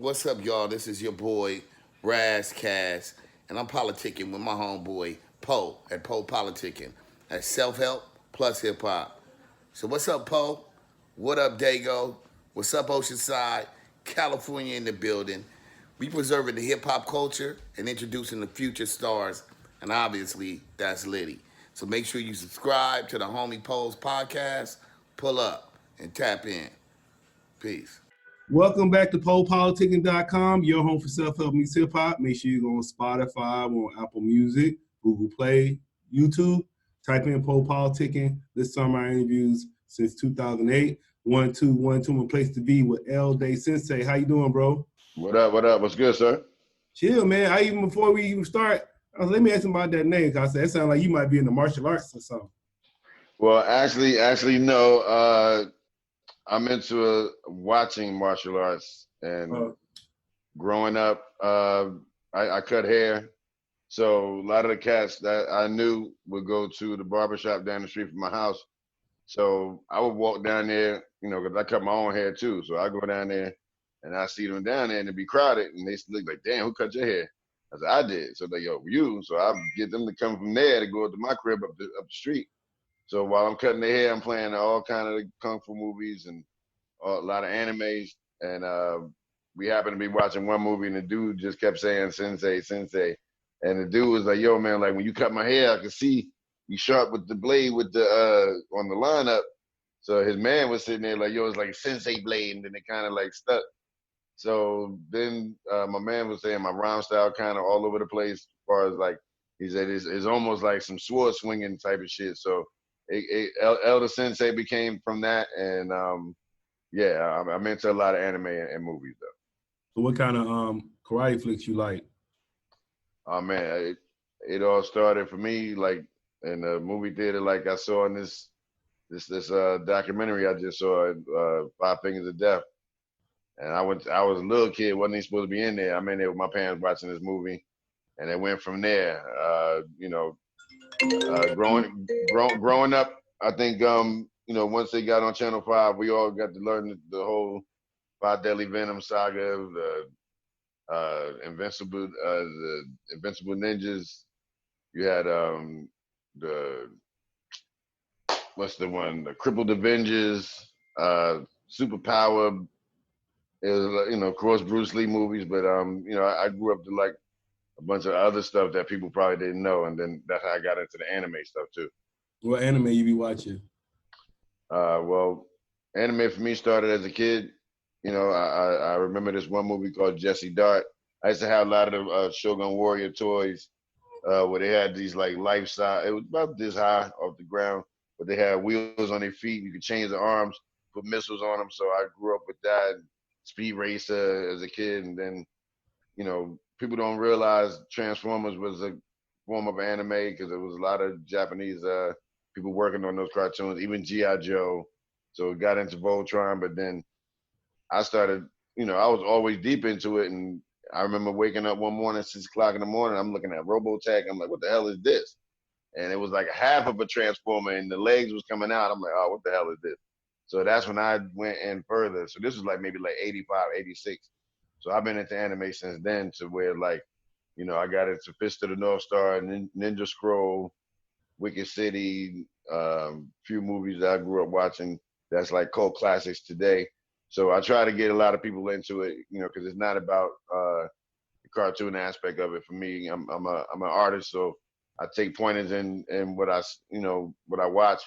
What's up, y'all? This is your boy, Raz Cass, and I'm politicking with my homeboy, Poe, at PoPolitickin. That's self-help plus hip-hop. So what's up, Poe? What up, Dago? What's up, Oceanside? California in the building. We preserving the hip-hop culture and introducing the future stars, and obviously, that's Liddy. So make sure you subscribe to the Homie Poe's podcast, pull up, and tap in. Peace. Welcome back to PoPolitickin.com, your home for self-help meets hip-hop. Make sure you go on Spotify, on Apple Music, Google Play, YouTube. Type in PoPolitickin. This summer I interviews since 2008. 1-2-1-2, my place to be with L Day Sensei. How you doing, bro? What up? What up? What's good, sir? Chill, man. Before we even start, let me ask him about that name, because it sounds like you might be in the martial arts or something. Well, actually, no. I'm into watching martial arts, and growing up, I cut hair. So a lot of the cats that I knew would go to the barbershop down the street from my house. So I would walk down there, because I cut my own hair too. So I go down there and I see them down there and it'd be crowded, and they look like, damn, who cut your hair? I said, I did. So they, yo, you. So I get them to come from there to go to my crib up the street. So while I'm cutting their hair, I'm playing all kind of kung fu movies and a lot of animes. And we happened to be watching one movie, and the dude just kept saying, Sensei, Sensei. And the dude was like, yo, man, like when you cut my hair, I could see you sharp with the blade with the on the lineup. So his man was sitting there like, yo, it's like a Sensei blade, and then it kind of like stuck. So then my man was saying my rhyme style kind of all over the place, as far as like, he said it's almost like some sword swinging type of shit. So Elder Sensei became from that, and yeah, I'm into a lot of anime and movies though. So what kind of karate flicks you like? Oh man, it all started for me like in the movie theater. Like I saw in this documentary I just saw, Five Fingers of Death, and I was a little kid, wasn't even supposed to be in there. I'm in there with my parents watching this movie, and it went from there. Growing up, I think once they got on Channel 5, we all got to learn the whole Five Deadly Venom saga, the Invincible Ninjas. You had the what's the one? The Crippled Avengers, Superpower. It was of course Bruce Lee movies, but I grew up to like a bunch of other stuff that people probably didn't know, and then that's how I got into the anime stuff too. What anime you be watching? Well, anime for me started as a kid. I remember this one movie called Jesse Dart. I used to have a lot of the Shogun Warrior toys where they had these like life size. It was about this high off the ground, but they had wheels on their feet. You could change the arms, put missiles on them. So I grew up with that. Speed Racer as a kid, and then people don't realize Transformers was a form of anime because there was a lot of Japanese people working on those cartoons, even G.I. Joe. So it got into Voltron, but then I started, I was always deep into it. And I remember waking up one morning, 6 o'clock in the morning, I'm looking at Robotech. I'm like, what the hell is this? And it was like half of a Transformer and the legs was coming out. I'm like, oh, what the hell is this? So that's when I went in further. So this was like maybe like 85, 86. So I've been into anime since then, to where like, I got into Fist of the North Star, Ninja Scroll, Wicked City, few movies that I grew up watching that's like cult classics today. So I try to get a lot of people into it, because it's not about the cartoon aspect of it for me. I'm an artist, so I take pointers in what I watch,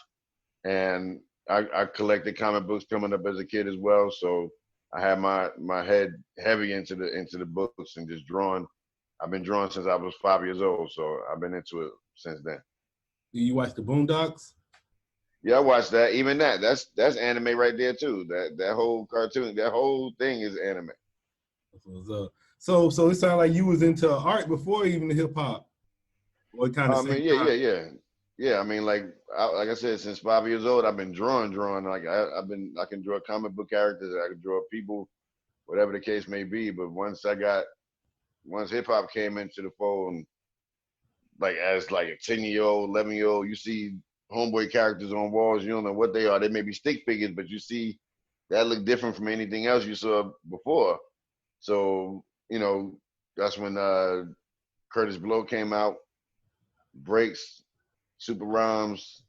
and I collected comic books coming up as a kid as well. So I had my head heavy into the books and just drawing. I've been drawing since I was 5 years old, so I've been into it since then. Do you watch the Boondocks? Yeah, I watched that. Even that's anime right there too. That whole cartoon, that whole thing is anime. What's up? So it sounded like you was into art before even the hip hop. What kind of? Yeah. I mean, like I said, since 5 years old, I've been drawing. Like I can draw comic book characters. I can draw people, whatever the case may be. But once hip hop came into the fold, and like as like a 10-year-old, 11-year-old, you see homeboy characters on walls. You don't know what they are. They may be stick figures, but you see that look different from anything else you saw before. So, you know, that's when Curtis Blow came out, Breaks, Super Rhymes,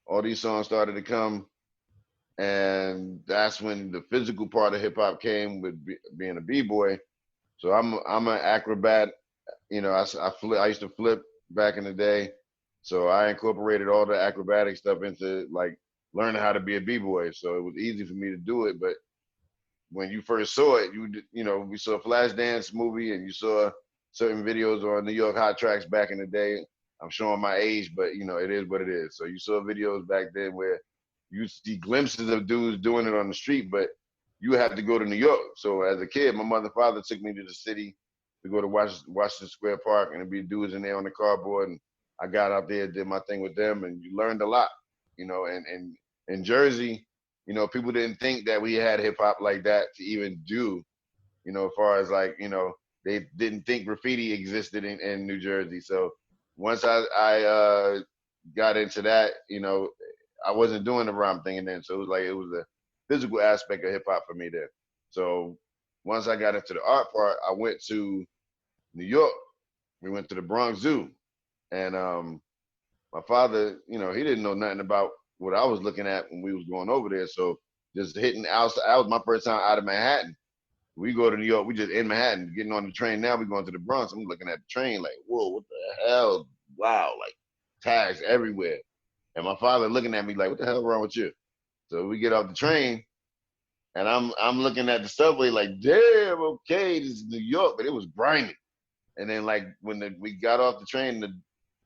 all these songs started to come. And that's when the physical part of hip hop came with being a B-boy. So I'm an acrobat. You know, I used to flip back in the day. So I incorporated all the acrobatic stuff into like learning how to be a B-boy. So it was easy for me to do it. But when you first saw it, you know, we saw a Flashdance movie and you saw certain videos on New York Hot Tracks back in the day. I'm showing my age, but you know, it is what it is. So you saw videos back then where you see glimpses of dudes doing it on the street, but you have to go to New York. So as a kid, my mother and father took me to the city to go to Washington Square Park, and there'd be dudes in there on the cardboard, and I got out there, did my thing with them, and you learned a lot, you know. And in Jersey, you know, people didn't think that we had hip hop like that to even do, you know, as far as like, you know, they didn't think graffiti existed in New Jersey. So once I got into that, you know, I wasn't doing the rhyme thing, and then so it was a physical aspect of hip hop for me there. So once I got into the art part, I went to New York. We went to the Bronx Zoo, and my father, you know, he didn't know nothing about what I was looking at when we was going over there. So just hitting outside, that was my first time out of Manhattan. We go to New York, we just in Manhattan, getting on the train. Now we going to the Bronx. I'm looking at the train like, whoa, what the hell? Wow, like tags everywhere. And my father looking at me like, what the hell wrong with you? So we get off the train, and I'm looking at the subway like, damn, okay, this is New York, but it was grimy. And then like when we got off the train, the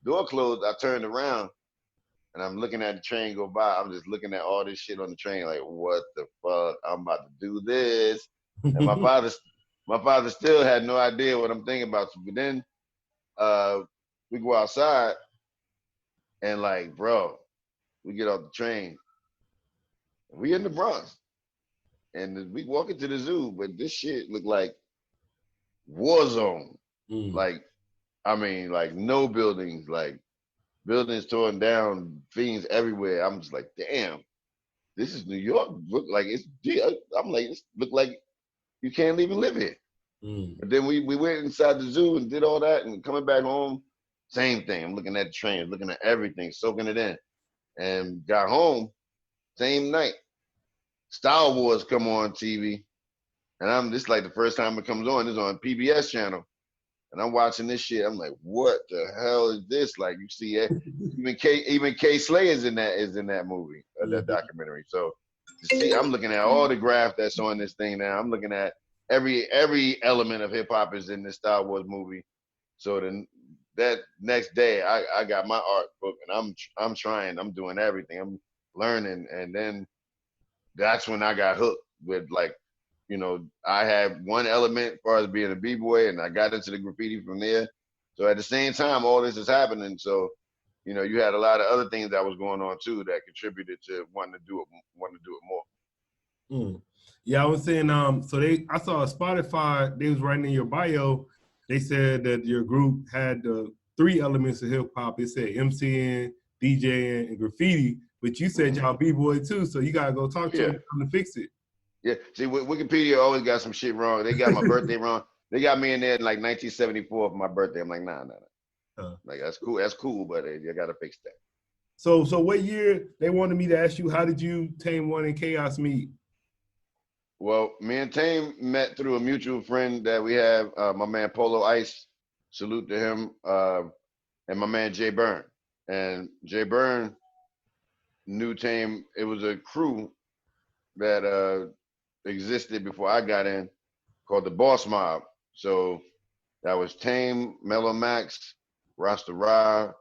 door closed, I turned around and I'm looking at the train go by. I'm just looking at all this shit on the train like, what the fuck? I'm about to do this. And my father still had no idea what I'm thinking about. But then we go outside and like, bro, we get off the train. We in the Bronx. And we walk into the zoo, but this shit looked like war zone. Like, I mean, like no buildings, like buildings torn down, fiends everywhere. I'm just like, damn, this is New York. Look like it's. I'm like, this look like you can't even live here. But then we went inside the zoo and did all that, and coming back home, same thing. I'm looking at the train, looking at everything, soaking it in, and got home same night. Star Wars come on TV, and this like the first time it comes on. It's on PBS channel. And I'm watching this shit. I'm like, what the hell is this? Like, you see it. Even K Slay is in that movie, that documentary. So you see, I'm looking at all the graph that's on this thing now. I'm looking at every element of hip hop is in this Star Wars movie. So then that next day, I got my art book, and I'm trying. I'm doing everything. I'm learning, and then that's when I got hooked with like, you know, I had one element as far as being a b-boy, and I got into the graffiti from there. So at the same time, all this is happening. So, you know, you had a lot of other things that was going on too that contributed to wanting to do it more. Yeah, I was saying, so I saw Spotify, they was writing in your bio, they said that your group had the 3 elements of hip hop. It said MCing, DJing, and graffiti, but you said y'all b-boy too, so you gotta go talk to them to fix it. Yeah, see, Wikipedia always got some shit wrong. They got my birthday wrong. They got me in there in like 1974 for my birthday. I'm like, nah. Like, that's cool, but you gotta fix that. So what year, they wanted me to ask you, how did you, Tame-One, and Chaos meet? Well, me and Tame met through a mutual friend that we have, my man Polo Ice, salute to him, and my man Jay Byrne. And Jay Byrne knew Tame. It was a crew that existed before I got in called the Boss Mob. So that was Tame, Mellow Max, Rasta Ra,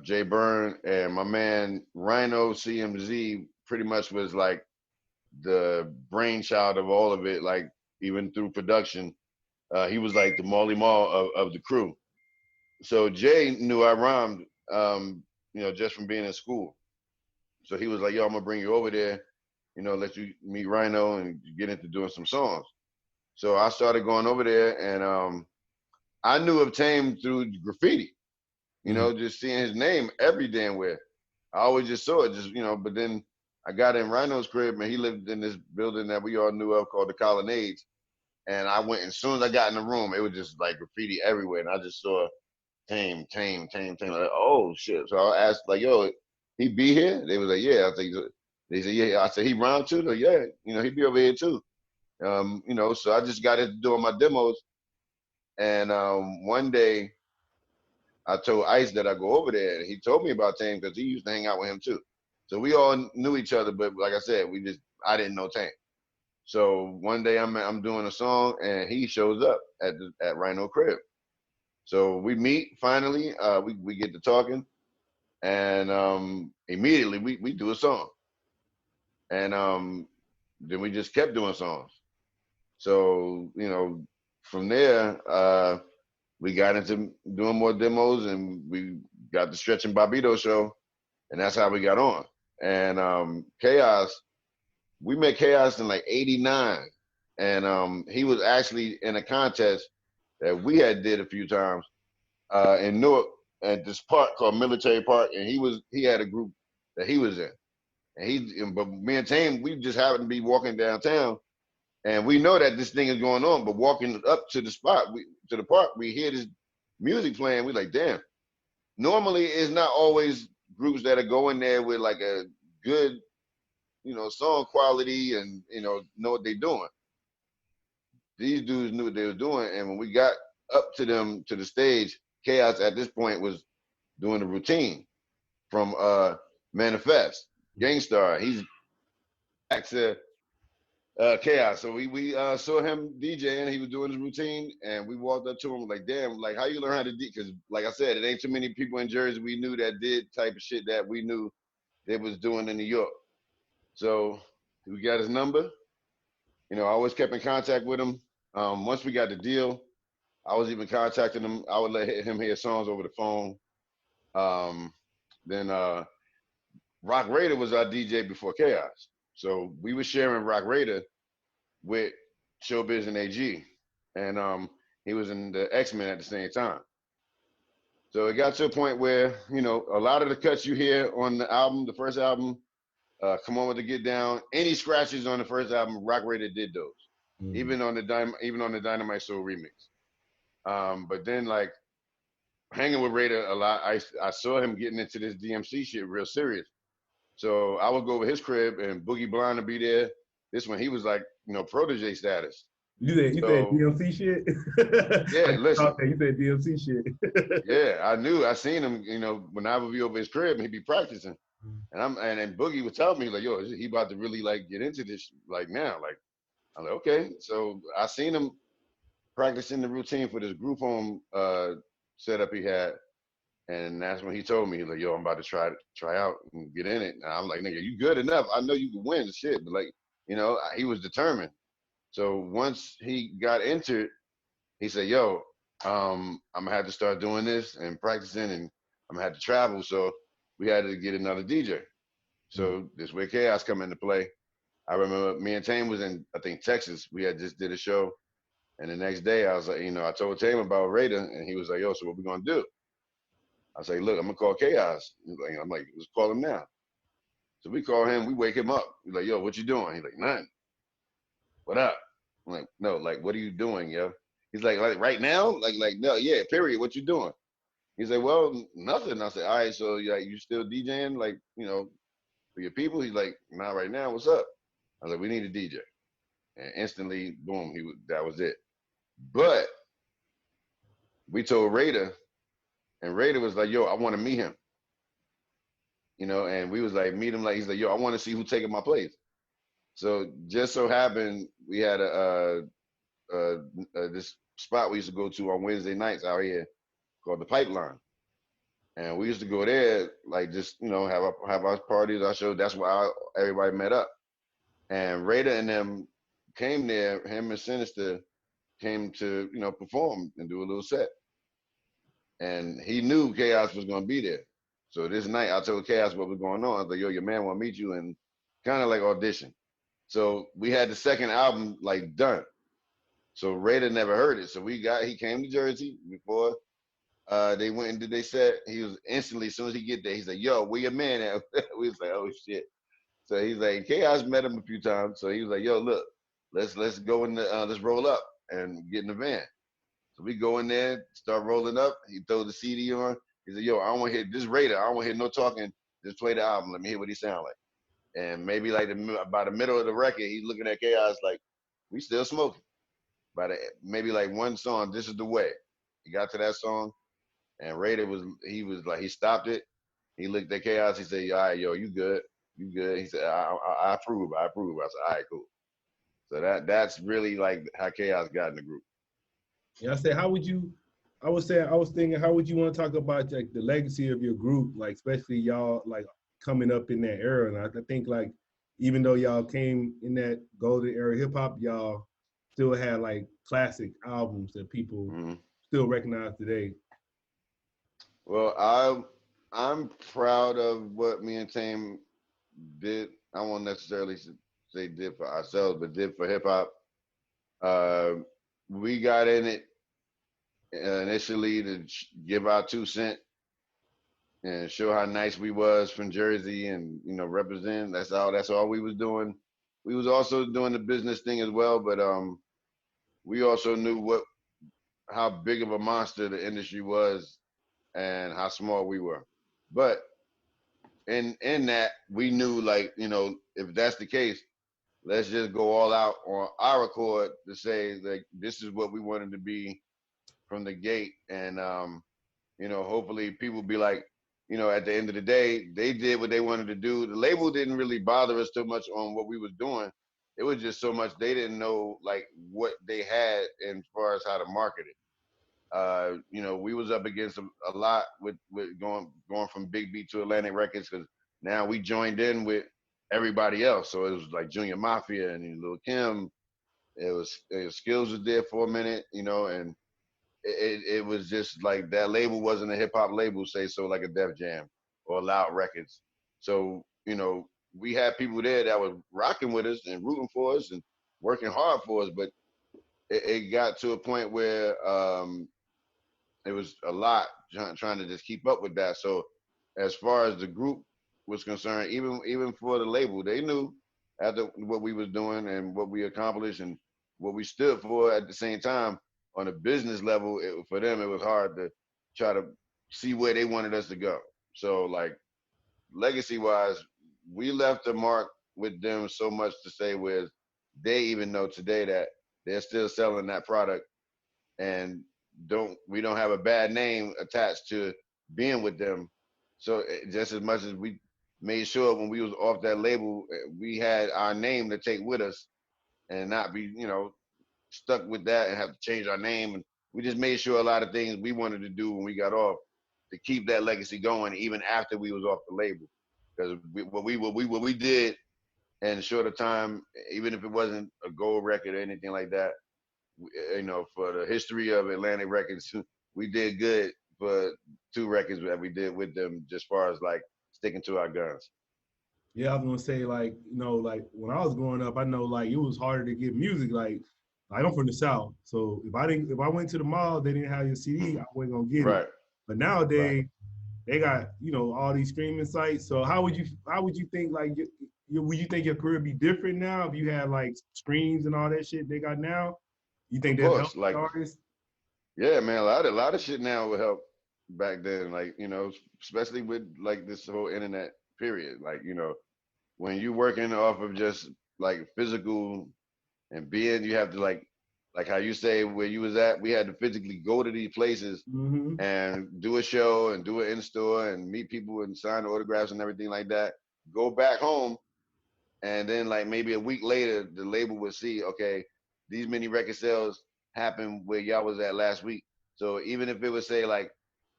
Jay Byrne, and my man Rhino CMZ pretty much was like the brainchild of all of it, like even through production. He was like the Marley Marl of the crew. So Jay knew I rhymed, you know, just from being in school. So he was like, yo, I'm gonna bring you over there, you know, let you meet Rhino and get into doing some songs. So I started going over there, and I knew of Tame through graffiti, you know, just seeing his name every damn where. I always just saw it, just, you know, but then I got in Rhino's crib, and he lived in this building that we all knew of called the Colonnades. And I went, as soon as I got in the room, it was just like graffiti everywhere. And I just saw Tame. Like, oh shit. So I asked, like, yo, he be here? They was like, yeah. I think they said, yeah. I said, he round too? Like, yeah, he be over here too. So I just got into doing my demos. And one day I told Ice that I go over there, and he told me about Tame because he used to hang out with him too. So we all knew each other, but like I said, I didn't know Tame. So one day I'm doing a song, and he shows up at Rhino Crib. So we meet finally. We get to talking, and immediately we do a song, and then we just kept doing songs. So from there we got into doing more demos, and we got the Stretch and Bobbito show, and that's how we got on. And Chaos, we met Chaos in like '89, and he was actually in a contest that we had did a few times in Newark at this park called Military Park, and he had a group that he was in, but me and Tame, we just happened to be walking downtown, and we know that this thing is going on, but walking up to the spot, to the park, we hear this music playing. We like, damn. Normally, it's not always groups that are going there with like a good, song quality and know what they're doing. These dudes knew what they were doing, and when we got up to them to the stage, Chaos at this point was doing the routine from Manifest, Gangstar. He's back to Chaos. So we saw him DJing. He was doing his routine, and we walked up to him like, damn, like, how you learn how to DJ? Because like I said, it ain't too many people in Jersey we knew that did type of shit that we knew they was doing in New York. So we got his number. I always kept in contact with him. Once we got the deal, I was even contacting him. I would let him hear songs over the phone. Then Rock Raider was our DJ before Chaos. So we were sharing Rock Raider with Showbiz and AG. And he was in the X-Men at the same time. So it got to a point where, a lot of the cuts you hear on the album, the first album, Come On With the Get Down, any scratches on the first album, Rock Raider did those. Mm-hmm. Even on the Dynamite Soul remix. But then, like, hanging with Raider a lot, I saw him getting into this DMC shit real serious. So I would go over his crib, and Boogie Blind would be there. This one, he was like, protege status. You said DMC shit? Yeah, listen. You said DMC shit. Yeah, I seen him, when I would be over his crib and he'd be practicing. And then Boogie would tell me, like, yo, he about to really, like, get into this, like, now. Like, I'm like, okay. So I seen him practicing the routine for this group home setup he had. And that's when he told me, like, yo, I'm about to try out and get in it. And I'm like, nigga, you good enough. I know you can win the shit. But, like, he was determined. So once he got into it, he said, yo, I'm going to have to start doing this and practicing, and I'm going to have to travel. So we had to get another DJ. So this where Chaos come into play. I remember me and Tame was in, I think, Texas. We had just did a show. And the next day, I was like, I told Tame about Raider, and he was like, yo, so what we going to do? I was like, look, I'm going to call Chaos. I'm like, let's call him now. So we call him. We wake him up. We're like, yo, what you doing? He's like, nothing. What up? I'm like, no, like, what are you doing, yo? He's like right now? Like, no, yeah, period. What you doing? He's like, well, nothing. I said, all right, so you still DJing, like, for your people? He's like, not right now. What's up? I was like, we need a DJ. And instantly, boom, that was it. But we told Raider, and Raider was like, yo, I want to meet him. And we was like, meet him. Like, he's like, yo, I want to see who's taking my place. So just so happened, we had this spot we used to go to on Wednesday nights out here called the Pipeline. And we used to go there, like, just, have our parties, our shows. That's why everybody met up. And Raider and them came there, him and Sinister came to, perform and do a little set. And he knew Chaos was going to be there. So this night, I told Chaos what was going on. I was like, yo, your man want to meet you, and kind of like audition. So we had the second album, like, done. So Raider never heard it. So he came to Jersey before they went and did their set. He was instantly, as soon as he get there, he's like, yo, where your man at? We was like, oh, shit. So he's like, Chaos met him a few times. So he was like, yo, look, let's go in let's roll up. and get in the van. So we go in there, start rolling up. He throw the CD on. He said, yo, I don't want to hear this Raider. I don't want to hear no talking. Just play the album. Let me hear what he sound like. And maybe like by the middle of the record, he's looking at Chaos like, we still smoking. Maybe like one song, This Is the Way. He got to that song, and Raider he stopped it. He looked at Chaos. He said, all right, yo, you good. You good. He said, I approve. I approve. I said, all right, cool. So that's really like how Chaos got in the group. Yeah, I said, I was thinking, how would you want to talk about like the legacy of your group, like especially y'all like coming up in that era? And I think like even though y'all came in that golden era hip hop, y'all still had like classic albums that people still recognize today. Well, I'm proud of what me and Tame did. I won't necessarily say did for ourselves, but did for hip hop. We got in it initially to give our 2 cents and show how nice we was from Jersey and, you know, represent. That's all we was doing. We was also doing the business thing as well, but we also knew how big of a monster the industry was and how small we were. But in that, we knew, like, you know, if that's the case, let's just go all out on our accord to say, like, this is what we wanted to be from the gate. And, you know, hopefully people be like, you know, at the end of the day, they did what they wanted to do. The label didn't really bother us too much on what we was doing. It was just so much they didn't know, like, what they had as far as how to market it. You know, we was up against a lot with going from Big Beat to Atlantic Records, because now we joined in with everybody else. So it was like Junior Mafia and Lil Kim. Skills was there for a minute, you know, and it was just like that label wasn't a hip hop label, say so, like a Def Jam or Loud Records. So, you know, we had people there that was rocking with us and rooting for us and working hard for us, but it got to a point where it was a lot trying to just keep up with that. So as far as the group was concerned, even for the label, they knew after what we was doing and what we accomplished and what we stood for at the same time. On a business level, for them, it was hard to try to see where they wanted us to go. So, like, legacy-wise, we left a mark with them so much to say where they even know today that they're still selling that product, and we don't have a bad name attached to being with them. So just as much as we made sure when we was off that label, we had our name to take with us and not be, you know, stuck with that and have to change our name. And we just made sure a lot of things we wanted to do when we got off to keep that legacy going even after we was off the label. Because what we did in a shorter time, even if it wasn't a gold record or anything like that, you know, for the history of Atlantic Records, we did good for 2 records that we did with them, just far as like sticking to our guns. Yeah, I was gonna say, like, you know, like when I was growing up, I know like it was harder to get music. Like I'm from the South, so if I went to the mall, they didn't have your CD, I wasn't gonna get it. But nowadays, they got, you know, all these streaming sites. So how would you think, like, would you think your career would be different now if you had like streams and all that shit they got now? You think that helps like artists? Yeah, man, a lot of shit now would help back then, like, you know, especially with like this whole internet period. Like, you know, when you working off of just like physical and being, you have to like how you say where you was at, we had to physically go to these places and do a show and do it in store and meet people and sign autographs and everything like that. Go back home, and then like maybe a week later, the label would see, okay, these many record sales happened where y'all was at last week. So even if it would say like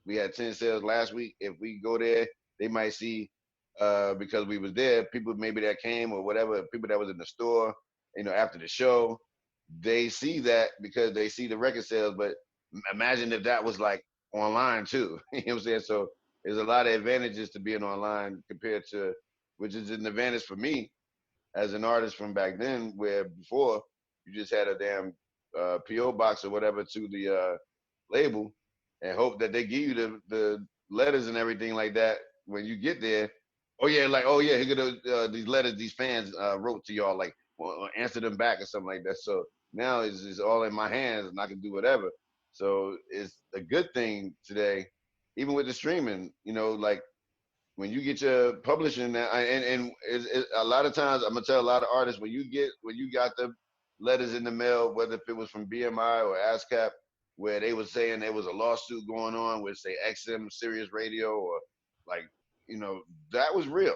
we had 10 sales last week, if we go there, they might see because we was there, people maybe that came or whatever, people that was in the store, you know, after the show, they see that because they see the record sales. But imagine if that was like online too. You know what I'm saying? So there's a lot of advantages to being online compared to, which is an advantage for me as an artist from back then, where before you just had a damn PO box or whatever to the label and hope that they give you the letters and everything like that when you get there. Oh yeah, like, oh yeah, here go these letters these fans wrote to y'all, like, well, answer them back or something like that. So Now it's all in my hands and I can do whatever. So it's a good thing today, even with the streaming, you know, like when you get your publishing now, and a lot of times I'm gonna tell a lot of artists when you got the letters in the mail, whether if it was from BMI or ASCAP, where they was saying there was a lawsuit going on with say XM Sirius Radio or like you know that was real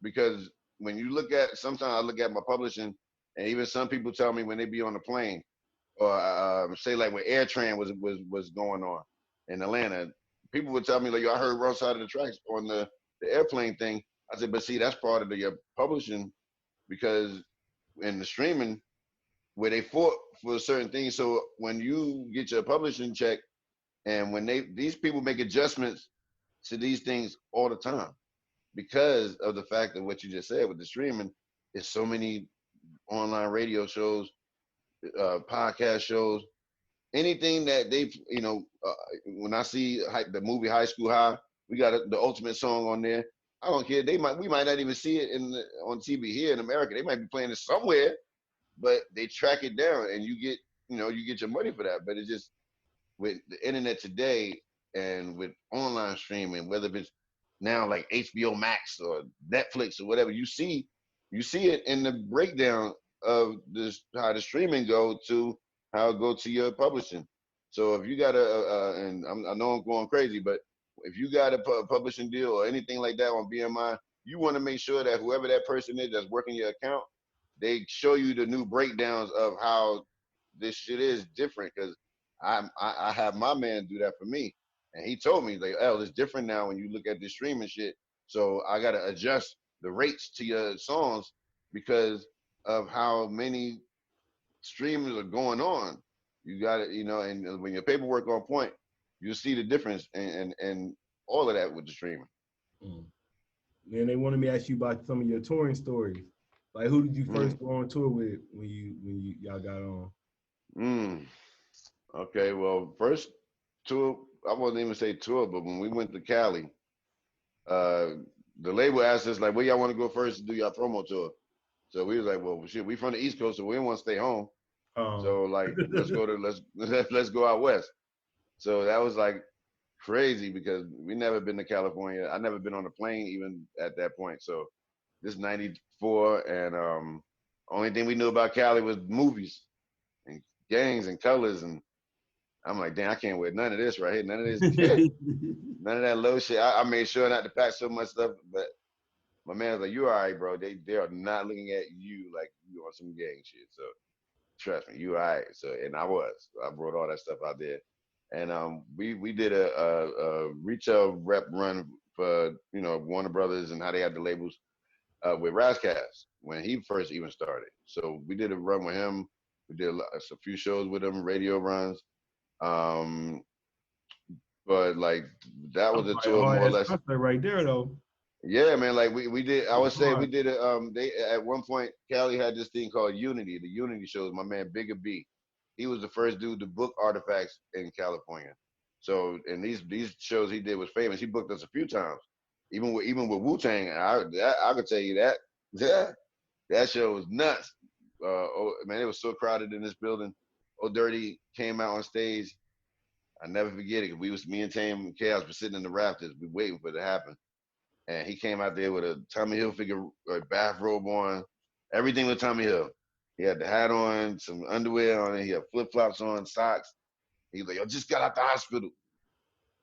because when you look at sometimes I look at my publishing and even some people tell me when they be on the plane or say like when AirTran was going on in Atlanta, people would tell me like, "Yo, I heard wrong side of the tracks on the airplane thing." I said, "But see, that's part of your publishing because in the streaming where they fought for certain things. So when you get your publishing check, and when these people make adjustments to these things all the time because of the fact of what you just said with the streaming, there's so many online radio shows, podcast shows, anything that they, when I see the movie High School High, we got the ultimate song on there. I don't care. We might not even see it on TV here in America. They might be playing it somewhere, but they track it down, and you get your money for that. But it's just with the internet today and with online streaming, whether it's now like HBO Max or Netflix or whatever, you see it in the breakdown of this how the streaming go to how it go to your publishing. So if you got and I know I'm going crazy, but if you got a publishing deal or anything like that on BMI, you want to make sure that whoever that person is that's working your account, they show you the new breakdowns of how this shit is different. Because I have my man do that for me, and he told me like, "Oh, it's different now when you look at this streaming shit. So I gotta adjust the rates to your songs because of how many streams are going on. You got it, and when your paperwork on point, you see the difference and all of that with the streaming." Mm. And they wanted me to ask you about some of your touring stories. Like, who did you first go on tour with when y'all got on? Okay, well, first tour, I wouldn't even say tour, but when we went to Cali, the label asked us like, where y'all want to go first to do your promo tour? So we was like, well, shit, we from the East Coast, so we didn't want to stay home. So like, let's go out west. So that was like crazy because we never been to California. I never been on a plane even at that point. So this 94, and only thing we knew about Cali was movies and gangs and colors, and I'm like, damn, I can't wear none of this right here. None of this, none of that low shit. I made sure not to pack so much stuff, but my man was like, you all right, bro. They are not looking at you like you on some gang shit. So trust me, you all right. So, and I brought all that stuff out there. And we did a retail rep run for, Warner Brothers and how they had the labels with Razzcast when he first even started. So we did a run with him. We did a few shows with him, radio runs. But like that was a tour more or less. Right there though. Yeah, man. Like we did. I would say we did it. They at one point, Cali had this thing called Unity. The Unity shows. My man Bigger B, he was the first dude to book artifacts in California. So and these shows he did was famous. He booked us a few times, even with Wu-Tang. I could tell you that. Yeah, that show was nuts. Man, it was so crowded in this building. Old Dirty came out on stage. I never forget it. Me and Tame and Chaos were sitting in the rafters, we waiting for it to happen. And he came out there with a Tommy Hilfiger bathrobe on, everything with Tommy Hill. He had the hat on, some underwear on it. He had flip flops on, socks. He was like, "Yo, just got out the hospital.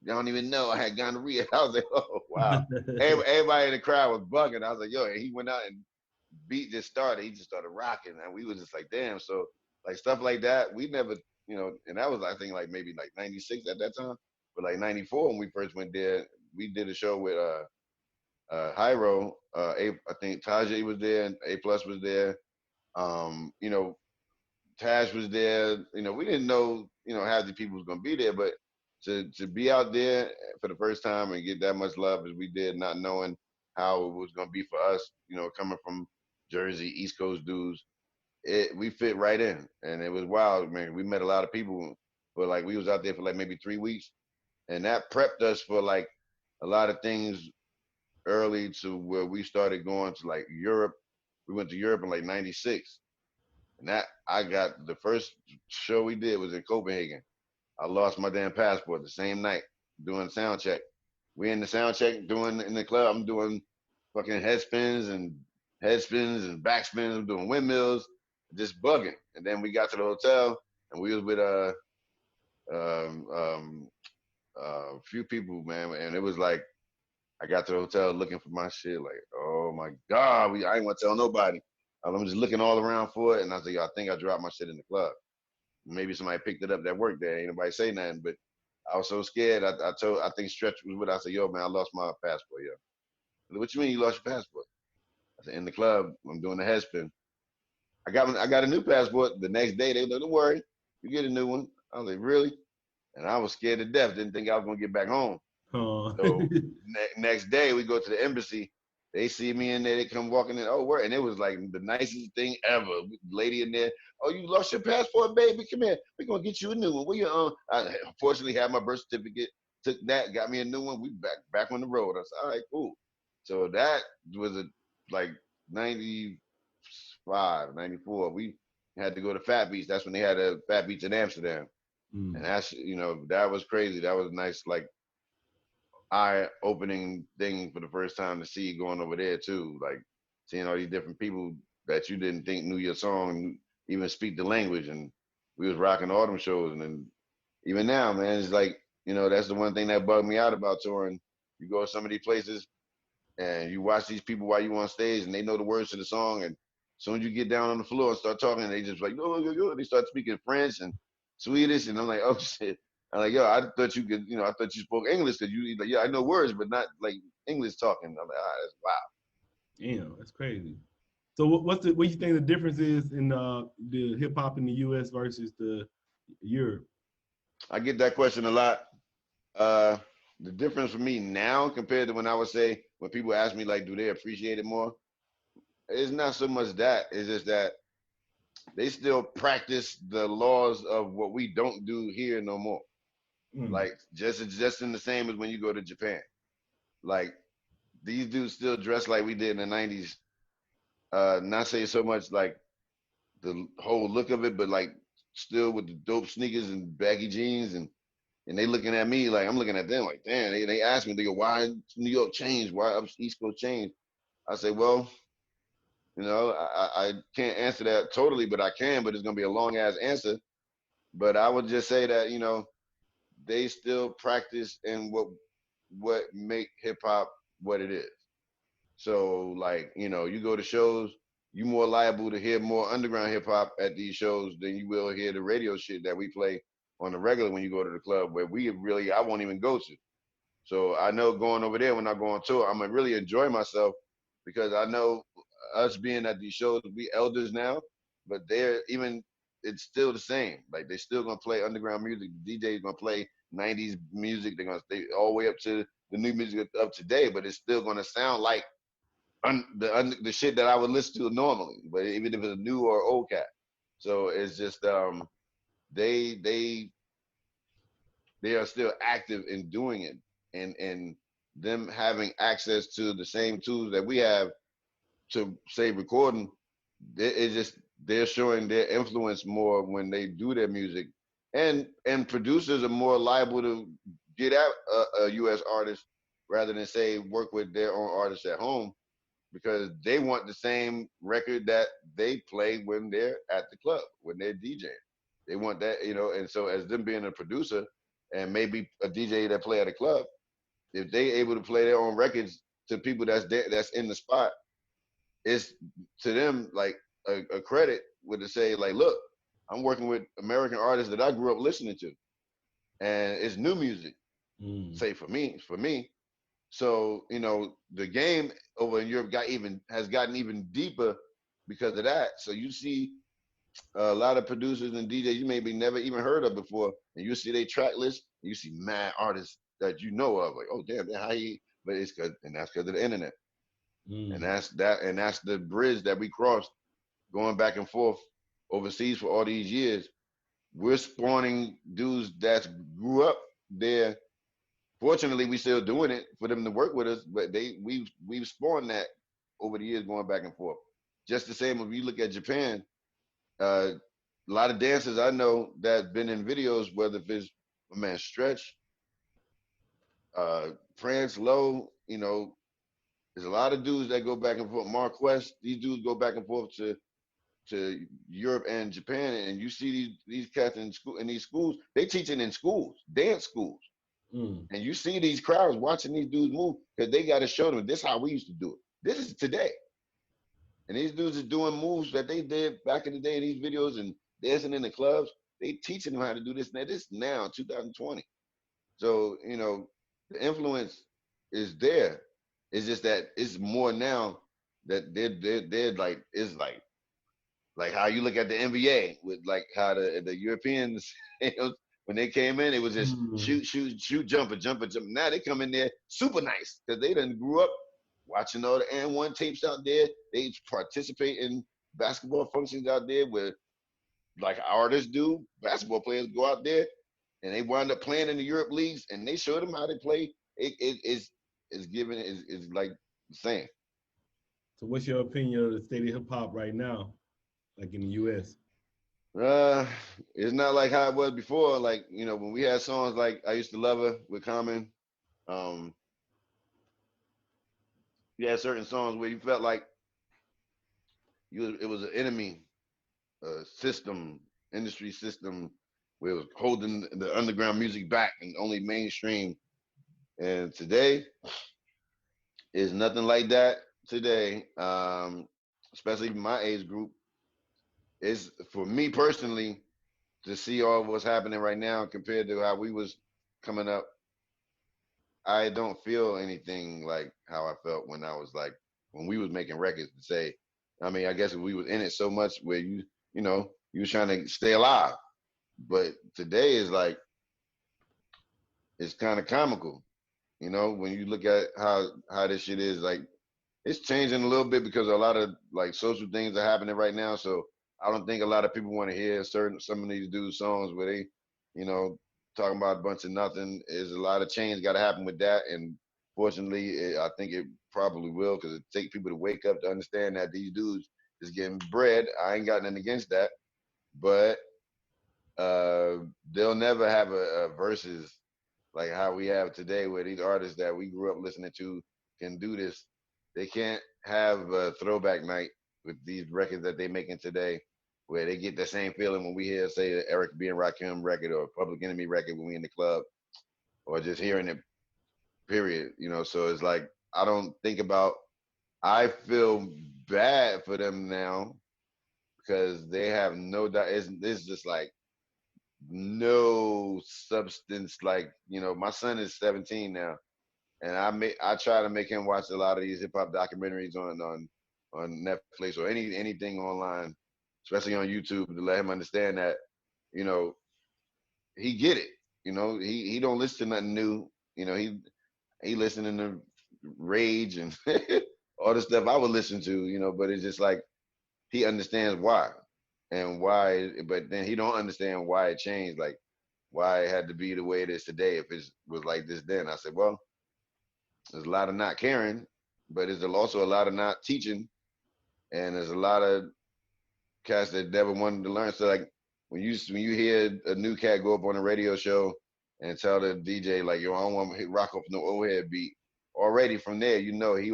Y'all don't even know I had gonorrhea." I was like, "Oh wow!" Everybody in the crowd was bugging. I was like, "Yo!" And he went out and beat just started. He just started rocking, and we was just like, "Damn!" So like stuff like that, we never, and that was I think like maybe like '96 at that time, but like '94 when we first went there, we did a show with Hyro. I think Tajay was there, and A Plus was there. Tash was there. We didn't know, half the people was gonna be there, but to be out there for the first time and get that much love as we did, not knowing how it was gonna be for us, coming from Jersey, East Coast dudes, we fit right in, and it was wild, man. We met a lot of people, but like we was out there for like maybe 3 weeks, and that prepped us for like a lot of things early to where we started going to like Europe. We went to Europe in like '96. And that I got the first show we did was in Copenhagen. I lost my damn passport the same night doing sound check. We in the sound check doing in the club. I'm doing fucking head spins and back spins. I'm doing windmills, just bugging. And then we got to the hotel and we was with um, um, a few people, man. And it was like I got to the hotel looking for my shit. Like, oh my god, I ain't want to tell nobody. I'm just looking all around for it, and I was like, I think I dropped my shit in the club. Maybe somebody picked it up that worked there. Ain't nobody say nothing, but I was so scared. I think Stretch was with. I said, yo, man, I lost my passport. Yo, what you mean you lost your passport? I said, in the club, I'm doing the head spin. I got a new passport. The next day, they were like, don't worry, you get a new one. I was like, really? And I was scared to death. Didn't think I was gonna get back home. So next day, we go to the embassy. They see me in there. They come walking in. Oh, where? And it was like the nicest thing ever. Lady in there. Oh, you lost your passport, baby? Come here. We're gonna get you a new one. Where you? I fortunately had my birth certificate. Took that. Got me a new one. We back on the road. I said, all right, cool. So that was like 95, 94. We had to go to Fat Beach. That's when they had a Fat Beach in Amsterdam. And that's, that was crazy. That was nice, like, eye-opening thing for the first time to see going over there too, like seeing all these different people that you didn't think knew your song, even speak the language, and we was rocking all them shows. And then even now, man, it's like, that's the one thing that bugged me out about touring. You go to some of these places and you watch these people while you on stage, and they know the words to the song, and as soon as you get down on the floor and start talking, they just like, no, they start speaking French and Swedish, and I'm like, oh shit. I'm like, yo, I thought you could, I thought you spoke English, because you like, yeah, I know words, but not like English talking. I'm like, that's wow. Damn, that's crazy. So what do you think the difference is in the hip hop in the U.S. versus the Europe? I get that question a lot. The difference for me now compared to when I would say, when people ask me like, do they appreciate it more? It's not so much that. It's just that they still practice the laws of what we don't do here no more. Like just in the same as when you go to Japan. Like these dudes still dress like we did in the 90s. Not say so much like the whole look of it, but like still with the dope sneakers and baggy jeans, and they looking at me like I'm looking at them like, damn, they ask me, they go, why New York changed? Why up East Coast changed? I say, well, I can't answer that totally, but I can, but it's gonna be a long ass answer. But I would just say that, they still practice in what make hip hop what it is. So like, you go to shows, you more liable to hear more underground hip hop at these shows than you will hear the radio shit that we play on the regular when you go to the club, where I won't even go to. So I know going over there when I go on tour, I'm gonna really enjoy myself, because I know us being at these shows, we elders now, but it's still the same. Like they still gonna play underground music. The DJ's gonna play 90s music. They're gonna stay all the way up to the new music of today, but it's still gonna sound like the shit that I would listen to normally, but even if it's a new or old cat. So it's just they are still active in doing it, and them having access to the same tools that we have to say recording. It's just they're showing their influence more when they do their music, and producers are more liable to get at a U.S. artist rather than say work with their own artists at home, because they want the same record that they play when they're at the club, when they're DJing. They want that, and so as them being a producer and maybe a DJ that play at a club, if they able to play their own records to people that's in the spot, it's to them like a credit with to say like, look, I'm working with American artists that I grew up listening to, and it's new music. Say for me. So the game over in Europe has gotten even deeper because of that. So you see a lot of producers and DJs you maybe never even heard of before, and you see their track list, and you see mad artists that you know of, like, oh damn, how he? But that's because of the internet, and that's the bridge that we crossed, going back and forth overseas for all these years. We're spawning dudes that grew up there. Fortunately, we still doing it for them to work with us, but we've spawned that over the years, going back and forth. Just the same if you look at Japan, a lot of dancers I know that been in videos, whether if it's my man Stretch, France Low, you know, there's a lot of dudes that go back and forth. Marquest, these dudes go back and forth to Europe and Japan, and you see these cats in school in these schools. They teaching in schools, dance schools, and you see these crowds watching these dudes move because they got to show them this is how we used to do it. This is today, and these dudes are doing moves that they did back in the day in these videos and dancing in the clubs. They teaching them how to do this. Now this now 2020. So you know the influence is there. It's just that it's more now that they're like it's like how you look at the NBA with like how the Europeans when they came in, it was just shoot, jumper. Now they come in there super nice because they done grew up watching all the N1 tapes out there. They participate in basketball functions out there where like artists do. Basketball players go out there and they wind up playing in the Europe leagues and they show them how they play. It's like the same. So what's your opinion of the state of hip hop right now, like in the US? It's not like how it was before. Like, you know, when we had songs like I Used to Love Her with Common, you had certain songs where you felt like it was an enemy system, industry system, where it was holding the underground music back and only mainstream. And today is nothing like that today, especially my age group. It's for me personally to see all what's happening right now compared to how we was coming up. I don't feel anything like how I felt when I was like when we was making records to say. I mean, I guess we was in it so much where you know, you was trying to stay alive. But today is like it's kind of comical, you know, when you look at how this shit is like it's changing a little bit because a lot of like social things are happening right now. So I don't think a lot of people want to hear some of these dudes' songs where they, you know, talking about a bunch of nothing. Is a lot of change got to happen with that, and fortunately, I think it probably will because it takes people to wake up to understand that these dudes is getting bread. I ain't got nothing against that, but they'll never have a versus like how we have today, where these artists that we grew up listening to can do this. They can't have a throwback night with these records that they're making today, where they get the same feeling when we hear, say, Eric B. and Rakim record or Public Enemy record when we in the club, or just hearing it, period. You know, so it's like, I don't think about, I feel bad for them now because they have no, it's just like no substance. Like, you know, my son is 17 now, and I try to make him watch a lot of these hip hop documentaries on Netflix or anything online, especially on YouTube, to let him understand that, you know, he get it. You know, he don't listen to nothing new. You know, he listening to Rage and all the stuff I would listen to, you know, but it's just like he understands why and why, but then he don't understand why it changed, like why it had to be the way it is today if it was like this then. I said, well, there's a lot of not caring, but there's also a lot of not teaching, and there's a lot of cats that never wanted to learn. So like when you hear a new cat go up on a radio show and tell the DJ like, yo, I don't want to rock off no old head beat. Already from there, you know he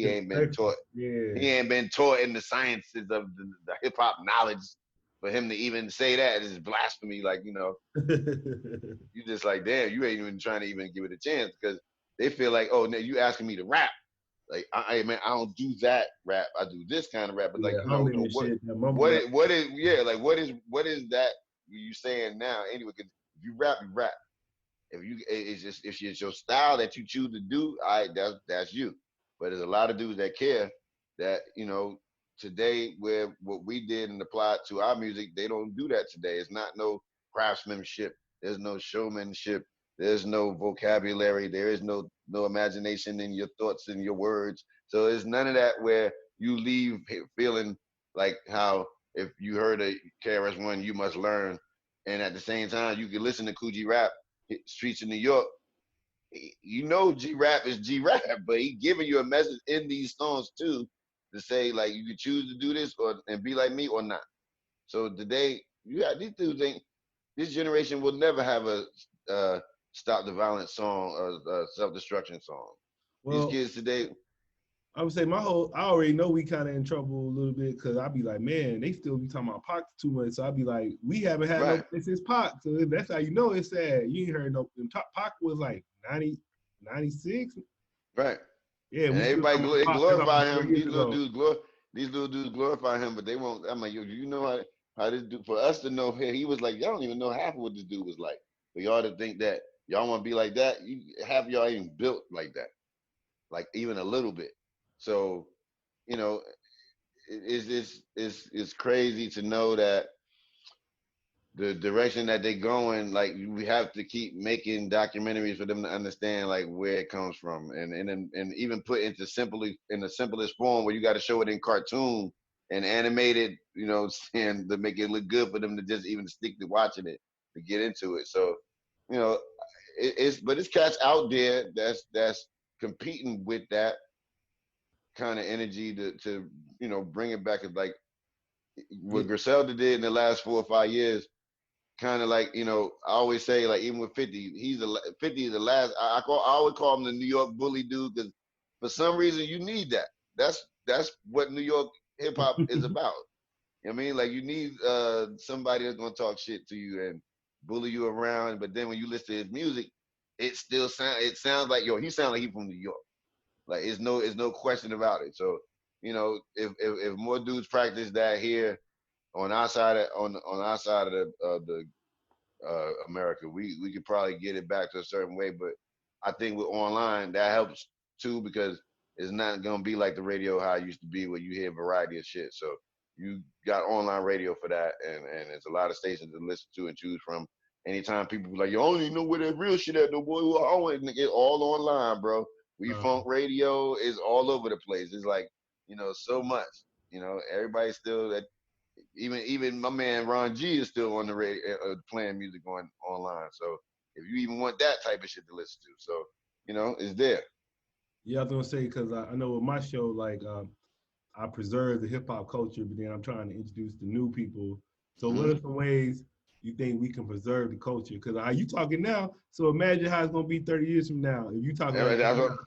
ain't been taught. Yeah. He ain't been taught in the sciences of the hip hop knowledge. For him to even say that is blasphemy. Like, you know, you just like, damn, you ain't even trying to even give it a chance because they feel like, oh, now you asking me to rap. Like, I don't do that rap. I do this kind of rap. But like, Yeah, you know, what is that you saying now? Anyway, because if you rap, you rap. If it's your style that you choose to do, that's you. But there's a lot of dudes that care that, you know, today where what we did and applied to our music, they don't do that today. It's not no craftsmanship. There's no showmanship. There's no vocabulary. There is no imagination in your thoughts and your words. So there's none of that where you leave feeling like how if you heard a KRS-One, you must learn. And at the same time, you can listen to Coogee rap, Streets of New York. You know G-Rap is G-Rap, but he giving you a message in these songs too to say like you can choose to do this and be like me or not. So today, you got these dudes ain't. This generation will never have a stop the violence song or self-destruction song. These Well, kids today, I would say I already know we kind of in trouble a little bit because I'd be like, man, they still be talking about Pac too much. So I'd be like, we haven't had right, no since Pac. So that's how you know it's sad. You ain't heard no, Pac was like 90, 96. right. Yeah, And we still everybody talking about they Pac. That's glorify almost 4 him. years ago. These little dudes glorify him, but they won't. I'm like, yo, do you know how this dude? For us to know, he was like, y'all don't even know half of what this dude was like. For y'all to think that y'all want to be like that, half of y'all even built like that, like even a little bit. So, you know, it's crazy to know that the direction that they're going, like we have to keep making documentaries for them to understand like where it comes from, and even put into in the simplest form where you got to show it in cartoon and animated, and to make it look good for them to just even stick to watching it to get into it. So, you know, but it's cats out there that's competing with that kind of energy to bring it back. Like Yeah. what Griselda did in the last 4 or 5 years, kind of like, I always say, like, even with 50, 50 is the last. I always call him the New York bully dude, because for some reason you need that. That's what New York hip hop is about. You know what I mean? Like, you need somebody that's gonna talk shit to you and bully you around, but then when you listen to his music, it sounds like, he sounds like he from New York. Like, it's no question about it. So, if more dudes practice that here on our side on our side of the America, we could probably get it back to a certain way. But I think with online that helps too, because it's not gonna be like the radio how it used to be, where you hear a variety of shit. So you got online radio for that, and there's a lot of stations to listen to and choose from. Anytime people be like, you only know where that real shit at, no boy, I always get all online, bro. We funk radio is all over the place. It's like, so much. Everybody's still that. Even my man Ron G is still on the radio, playing music online. So if you even want that type of shit to listen to, so it's there. Yeah, I was gonna say because I know with my show, like I preserve the hip hop culture, but then I'm trying to introduce the new people. So what are some ways you think we can preserve the culture? Because how you talking now, so imagine how it's gonna be 30 years from now if you talking like That's that.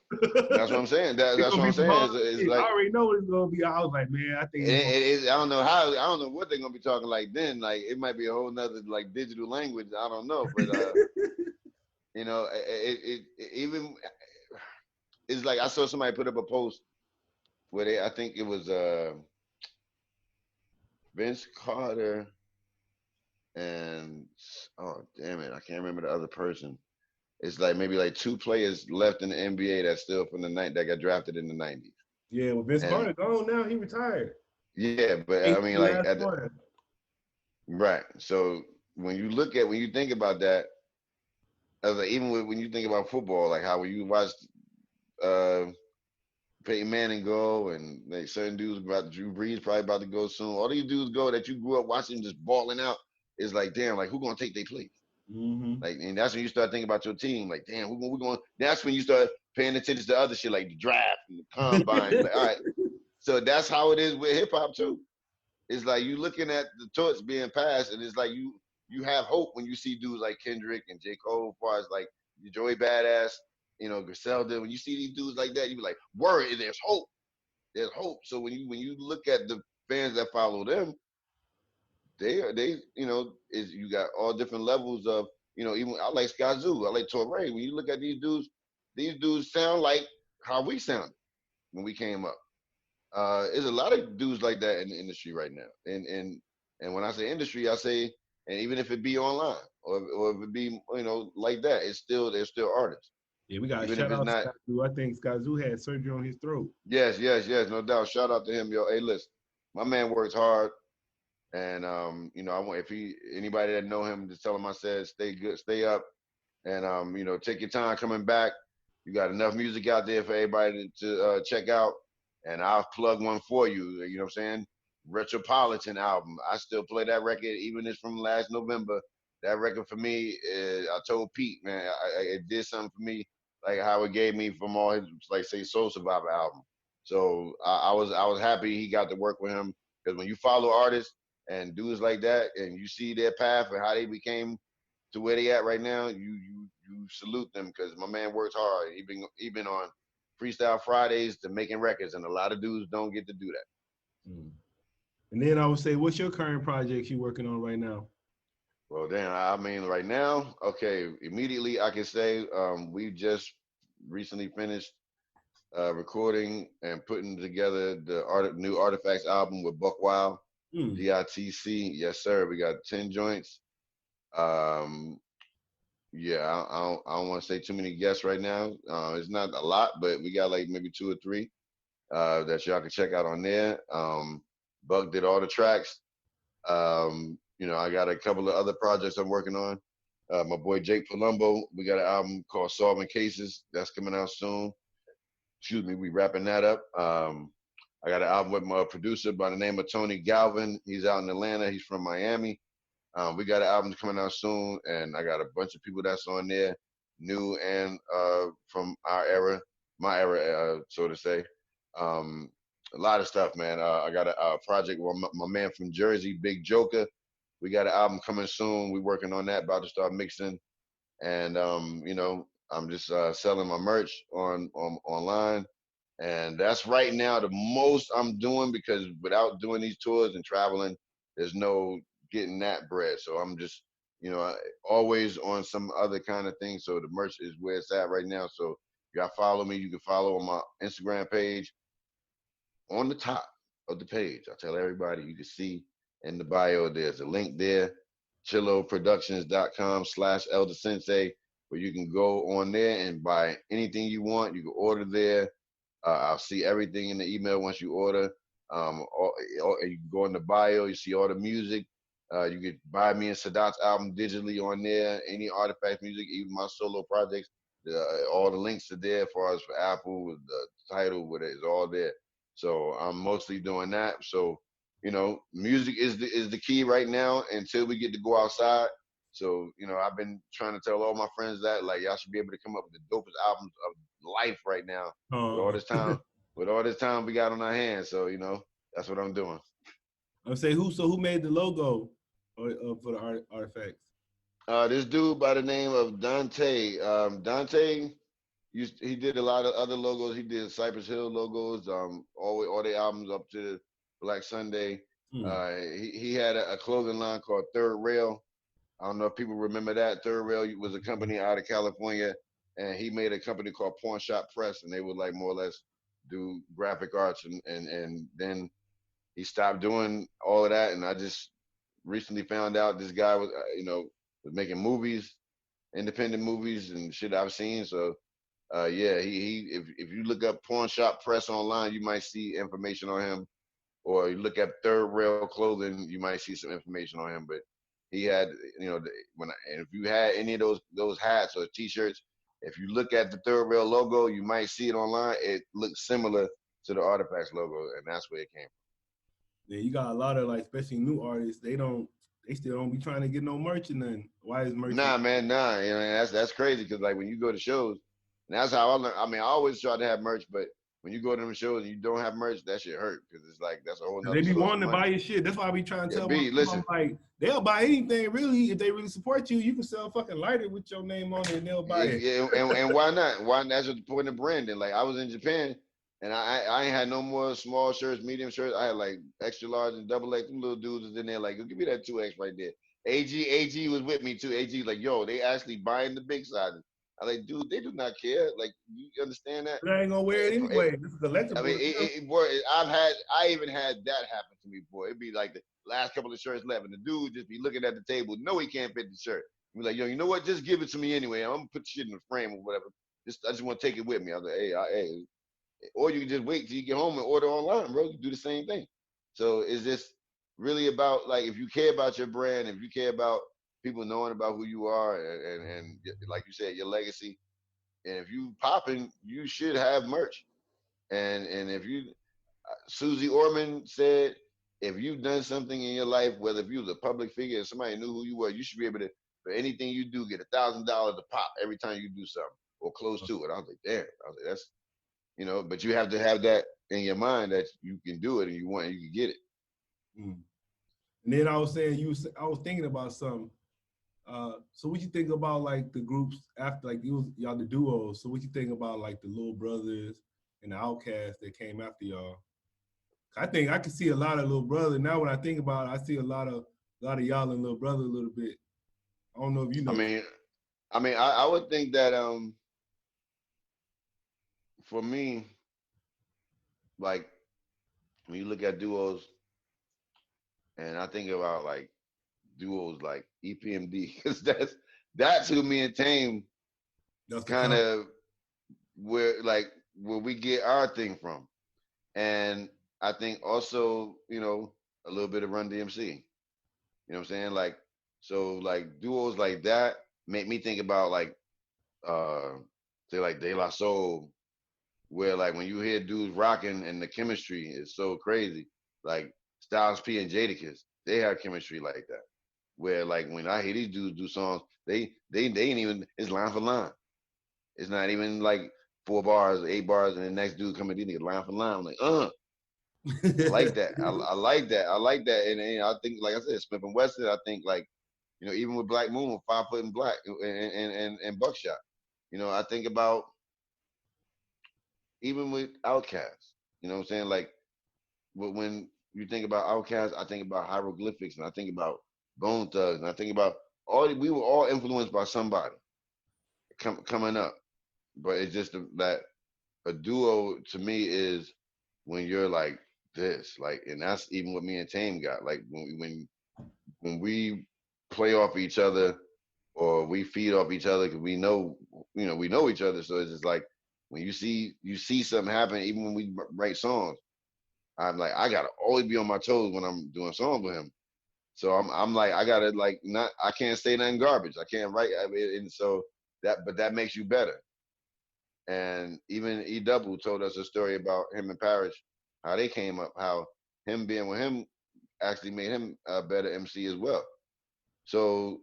what I'm saying. That's It's what gonna I'm be some saying. hard It's shit. I like already know what it's gonna be. I was like, man, I think it's I don't know what they're gonna be talking like then. Like, it might be a whole nother like digital language. I don't know, but even it's like I saw somebody put up a post where I think it was Vince Carter and, oh damn it, I can't remember the other person. It's like maybe like 2 players left in the NBA that's still from the night that got drafted in the 90s. yeah. Well, Vince And Carter gone now. He retired. yeah, but I mean, The like, last one. right. So when you think about that, as like, even when you think about football, like how when you watch uh, Peyton Manning go, and like certain dudes about Drew Brees probably about to go soon. All these dudes go that you grew up watching just balling out. Is like, damn, like, who gonna take their place? Mm-hmm. Like, and that's when you start thinking about your team. Like, damn, who going? That's when you start paying attention to other shit like the draft and the combine. Like, all right, so that's how it is with hip hop too. It's like you looking at the torch being passed, and it's like you have hope when you see dudes like Kendrick and J. Cole, as far as like Joey Badass, Griselda. When you see these dudes like that, you be like, word, there's hope. There's hope. So when you look at the fans that follow them, they is you got all different levels of, even I like Skyzoo, I like Torre. When you look at these dudes sound like how we sounded when we came up. There's a lot of dudes like that in the industry right now. And when I say industry, I say, and even if it be online or if it be like that, they're still artists. Yeah, we got to Even if shout it's out not. Skyzoo. I think Skyzoo had surgery on his throat. Yes, no doubt. Shout out to him, yo. Hey, listen, my man works hard, and I want, if anybody that know him, just tell him I said stay good, stay up, and take your time coming back. You got enough music out there for everybody to check out, and I'll plug one for you. You know what I'm saying? Metropolitan album. I still play that record, even it's from last November. That record for me, I told Pete, man, it did something for me, like how it gave me from all his, like, say, Soul Survivor album. So I was happy he got to work with him, because when you follow artists, and dudes like that, and you see their path and how they became to where they at right now, you salute them, because my man works hard. He been on Freestyle Fridays to making records, and a lot of dudes don't get to do that. And then I would say, what's your current projects you working on right now? Well, then, I mean, right now, okay, immediately I can say we just recently finished recording and putting together the new Artifacts album with Buck Wild, DITC. Yes, sir. We got 10 joints. Yeah, I don't want to say too many guests right now. It's not a lot, but we got like maybe 2 or 3 that y'all can check out on there. Buck did all the tracks. You know, I got a couple of other projects I'm working on. My boy Jake Palumbo, we got an album called Solving Cases that's coming out soon. Excuse me, we wrapping that up. I got an album with my producer by the name of Tony Galvin. He's out in Atlanta. He's from Miami. We got an album coming out soon, and I got a bunch of people that's on there, new and from our era, my era, so to say. A lot of stuff, man. I got a project with my man from Jersey, Big Joker. We got an album coming soon. We're working on that, about to start mixing. And, you know, I'm just selling my merch online. And that's right now the most I'm doing, because without doing these tours and traveling, there's no getting that bread. So I'm just, you know, always on some other kind of thing. So the merch is where it's at right now. So if y'all follow me, you can follow on my Instagram page. On the top of the page, I tell everybody, you can see in the bio, there's a link there, chilloproductions.com/Elder Sensei, where you can go on there and buy anything you want. You can order there. I'll see everything in the email once you order. You can go in the bio, you see all the music. You could buy me and Sadat's album digitally on there, any Artifact music, even my solo projects. All the links are there as far as for Apple, with the title, with it, it's all there. So I'm mostly doing that. So, you know, music is the key right now until we get to go outside. So, you know, I've been trying to tell all my friends that, like, y'all should be able to come up with the dopest albums of life right now with all this time, we got on our hands. So, you know, that's what I'm doing. I'm saying, who made the logo for the Artifacts? This dude by the name of Dante. Dante, he did a lot of other logos. He did Cypress Hill logos. All the albums up to Black Sunday. He had a clothing line called Third Rail. I don't know if people remember that. Third Rail was a company out of California, and he made a company called Pawn Shop Press, and they would like more or less do graphic arts, and then he stopped doing all of that, and I just recently found out this guy was, you know, was making movies, independent movies and shit I've seen. So, yeah, if you look up Pawn Shop Press online, you might see information on him, or you look at Third Rail Clothing, you might see some information on him. But he had, you know, and if you had any of those hats or T-shirts, if you look at the Third Rail logo, you might see it online. It looks similar to the Artifacts logo, and that's where it came from. Yeah, you got a lot of, like, especially new artists. They still don't be trying to get no merch and nothing. Why is merch? Nah, man, nah. You know, that's crazy, because like when you go to shows, and that's how I learn. I mean, I always try to have merch, but when you go to them shows and you don't have merch, that shit hurt, because it's like that's a whole nother. They be wanting to buy your shit. That's why I be trying to tell them. Listen, I'm like, they'll buy anything really if they really support you. You can sell a fucking lighter with your name on it, and they'll buy it. Yeah, and why not? Why? That's just the point of branding. Like, I was in Japan, and I ain't had no more small shirts, medium shirts. I had like extra large and double X. Them little dudes was in there like, give me that 2X right there. AG was with me too. AG like, yo, they actually buying the big sizes. I like, dude, they do not care. Like, you understand that? But I ain't gonna wear it anyway. This is collectible. I mean, boy, I even had that happen to me, boy. It'd be like the last couple of shirts left, and the dude just be looking at the table. No, he can't fit the shirt. Be like, yo, you know what? Just give it to me anyway. I'm gonna put the shit in the frame or whatever. I just want to take it with me. I was like, hey. Or you can just wait till you get home and order online, bro. You do the same thing. So it's just really about, like, if you care about your brand, if you care about people knowing about who you are, and like you said, your legacy, and if you popping, you should have merch. And if you, Susie Orman said, if you've done something in your life, whether if you was a public figure and somebody knew who you were, you should be able to, for anything you do, get $1,000 a pop every time you do something or close to it. I was like, damn. I was like, that's, you know, but you have to have that in your mind that you can do it and you can get it. And then I was saying I was thinking about something. So what you think about like the groups after like y'all the duos? So what you think about like the Little Brothers and the Outcasts that came after y'all? I think I can see a lot of Little Brother now. When I think about it, I see a lot of y'all and Little Brother a little bit. I don't know if you I know. mean, I would think that for me, like when you look at duos, and I think about like duos like EPMD, because that's who me and Tame That's the kind comp. of where we get our thing from. And I think also, a little bit of Run DMC. You know what I'm saying? Like, so like duos like that make me think about like uh say like De La Soul, where like when you hear dudes rocking and the chemistry is so crazy. Like Styles P and Jadakiss, they have chemistry like that. Where like when I hear these dudes do songs, they ain't even, it's line for line. It's not even like 4 bars, 8 bars, and the next dude coming in, line for line. I'm like, I like that. I like that. I like that. And I think, like I said, Smith and Wesson, I think like, even with Black Moon, 5 Foot and Black and Buckshot. I think about even with Outkast. You know what I'm saying? Like when you think about Outkast, I think about hieroglyphics and I think about Bone Thugs and I think about we were all influenced by somebody coming up. But it's just that a duo to me is when you're like this, like, and that's even what me and Tame got. Like when we play off each other or we feed off each other because we know each other. So it's just like when you see something happen, even when we write songs, I'm like I gotta always be on my toes when I'm doing songs with him. So I'm like I gotta like not I can't say nothing garbage. I can't write. And so that makes you better. And even E Double told us a story about him and Parrish, how they came up, how him being with him actually made him a better MC as well. So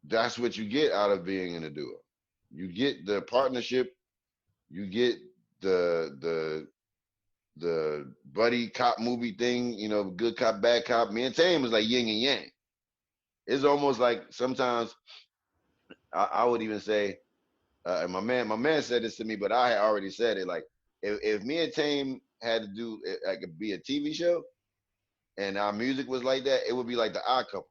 that's what you get out of being in a duo. You get the partnership, you get the the buddy cop movie thing, good cop, bad cop. Me and Tame is like yin and yang. It's almost like sometimes I would even say, and my man said this to me, but I had already said it. Like if me and Tame had to do like be a TV show and our music was like that, it would be like the Odd Couple.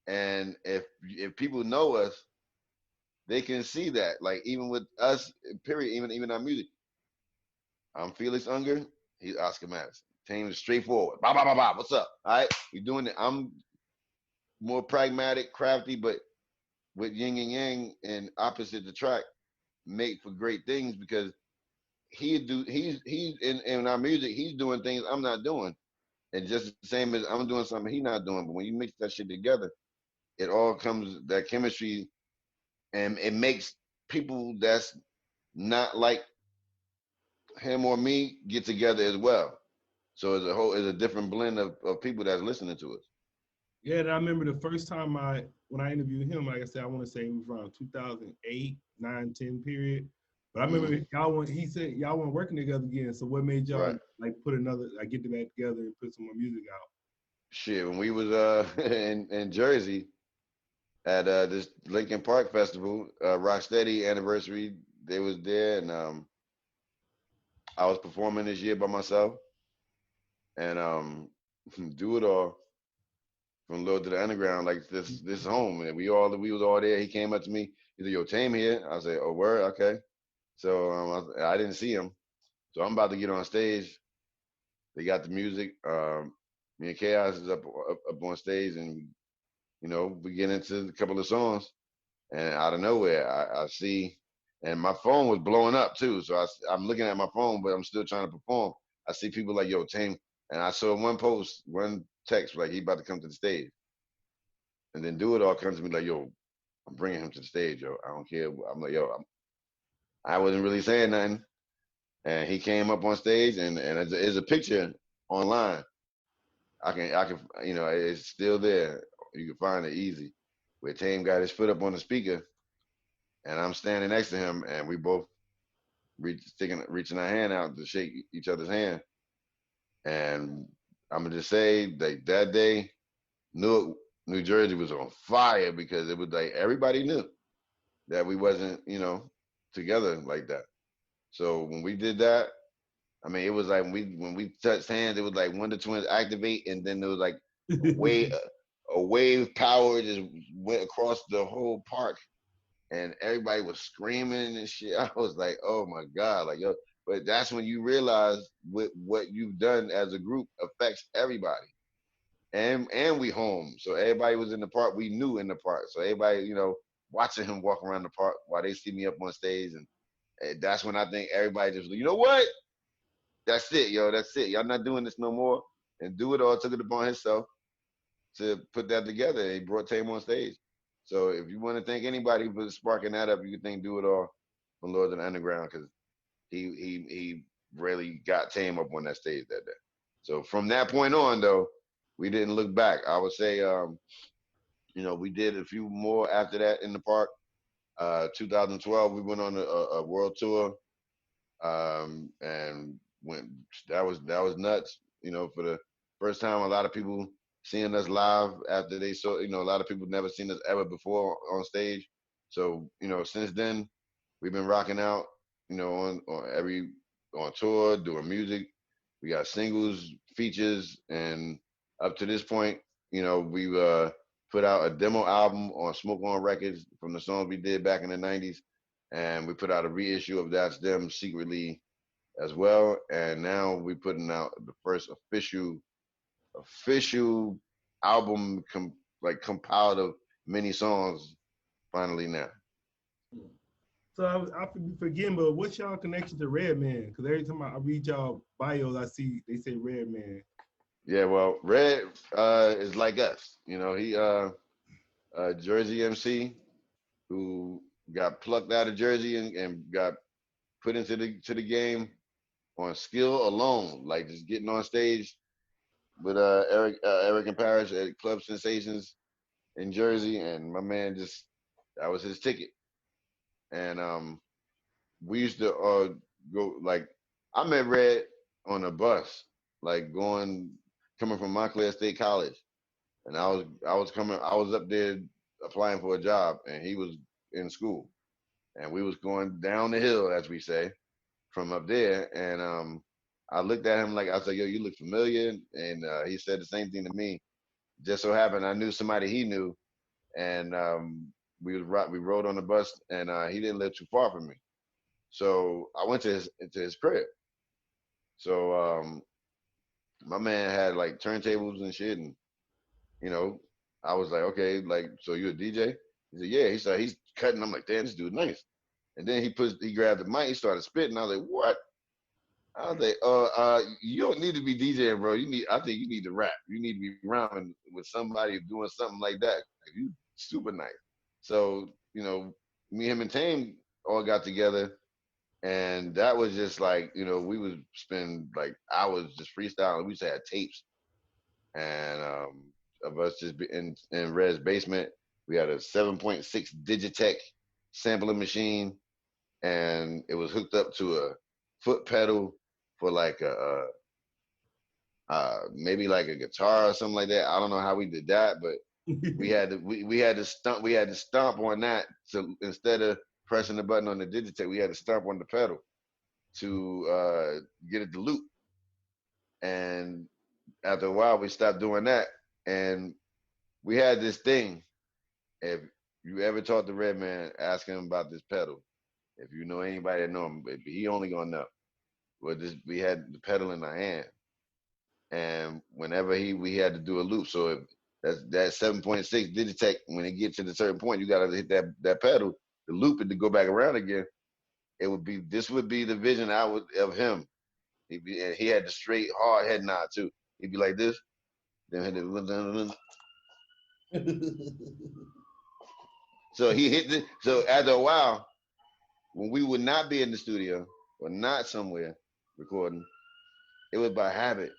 And if people know us, they can see that. Like even with us, period. Even our music. I'm Felix Unger. He's Oscar Madison. Tame is straightforward. Bah, bah, bah, bah. What's up? All right, we doing it. I'm more pragmatic, crafty, but with yin and yang and opposite the track make for great things because he's in our music, he's doing things I'm not doing. And just the same as I'm doing something he's not doing. But when you mix that shit together, it all comes that chemistry and it makes people that's not like him or me get together as well. So it's a different blend of people that's listening to us. Yeah, and I remember the first time when I interviewed him, like I said, I want to say it was around 2008, 9, 10 period. But I remember he said y'all weren't working together again. So what made y'all Right. like put another like get back together and put some more music out? Shit, when we was in Jersey at this Lincoln Park Festival, Rocksteady anniversary, they was there and I was performing this year by myself and do it all from low to the underground, like this home. And we was all there. He came up to me. He said, "Yo, Tame here." I said, "Oh, word, okay." So I didn't see him. So I'm about to get on stage. They got the music. Me and Chaos is up on stage, and we get into a couple of songs. And out of nowhere, I see, and my phone was blowing up too. So I'm looking at my phone, but I'm still trying to perform. I see people like, "Yo, Tame," and I saw one text like he about to come to the stage. And then Do It All comes to me like, "Yo, I'm bringing him to the stage, yo. I don't care." I'm like, "Yo, I wasn't really saying nothing." And he came up on stage, and there's a picture online. I can, it's still there. You can find it easy. Where Tame got his foot up on the speaker, and I'm standing next to him, and we both reaching our hand out to shake each other's hand. And I'm gonna just say that day, Newark, New Jersey was on fire because it was like everybody knew that we wasn't, together like that. So when we did that, I mean, it was like when we touched hands, it was like Wonder Twins activate, and then there was like a wave power just went across the whole park, and everybody was screaming and shit. I was like, oh my god, like yo. But that's when you realize what you've done as a group affects everybody. And we home. So everybody was in the park. We knew in the park. So everybody, watching him walk around the park while they see me up on stage. And that's when I think everybody just, you know what? That's it, yo. That's it. Y'all not doing this no more. And Do It All took it upon himself to put that together. And he brought Tame on stage. So if you want to thank anybody for sparking that up, you can thank Do It All from Lords of the Underground, because he really got Tame up on that stage that day. So from that point on, though, we didn't look back. I would say, we did a few more after that in the park. 2012, we went on a world tour, and went. That was nuts. For the first time, a lot of people seeing us live after they saw. A lot of people never seen us ever before on stage. So since then, we've been rocking out. On tour, doing music. We got singles, features, and up to this point, we've put out a demo album on Smoke On Records from the songs we did back in the '90s, and we put out a reissue of That's Them secretly as well. And now we're putting out the first official album compiled of many songs finally now. So I forget, but what's y'all connection to Redman? Because every time I read y'all bios, I see they say Redman. Yeah, well, Red is like us. He Jersey MC who got plucked out of Jersey and got put into the game on skill alone, like just getting on stage with Eric and Parrish at Club Sensations in Jersey, and my man that was his ticket. And we used to go, like, I met Red on a bus, like coming from Montclair State College, and I was up there applying for a job, and he was in school, and we was going down the hill, as we say, from up there, and I looked at him, like, I said, yo, you look familiar, and he said the same thing to me. Just so happened I knew somebody he knew, and we rode on the bus, and he didn't live too far from me. So I went to his crib. So my man had like turntables and shit, and I was like, okay, like, so you a DJ? He said, yeah. He said he's cutting. I'm like, damn, this dude nice. And then he grabbed the mic, he started spitting. I was like, what? I was like, you don't need to be DJing, bro. I think you need to rap. You need to be rhyming with somebody doing something like that. You super nice. So, me, him, and Tame all got together. And that was just like, we would spend like hours just freestyling. We used to have tapes, and of us just in Red's basement. We had a 7.6 Digitech sampling machine, and it was hooked up to a foot pedal for like maybe like a guitar or something like that. I don't know how we did that, but we had to stomp on that. So instead of pressing the button on the Digitech, we had to stomp on the pedal to get it to loop. And after a while, we stopped doing that. And we had this thing. If you ever talk to Redman, ask him about this pedal. If you know anybody that know him, he only gonna know. We had the pedal in our hand, and whenever we had to do a loop. So if that 7.6 Digitech, when it gets to a certain point, you gotta hit that pedal, the loop it to go back around again. This would be the vision of him. And he had the straight hard head nod too. He'd be like this, then hit it. So he hit it. So after a while, when we would not be in the studio or not somewhere recording, it was by habit.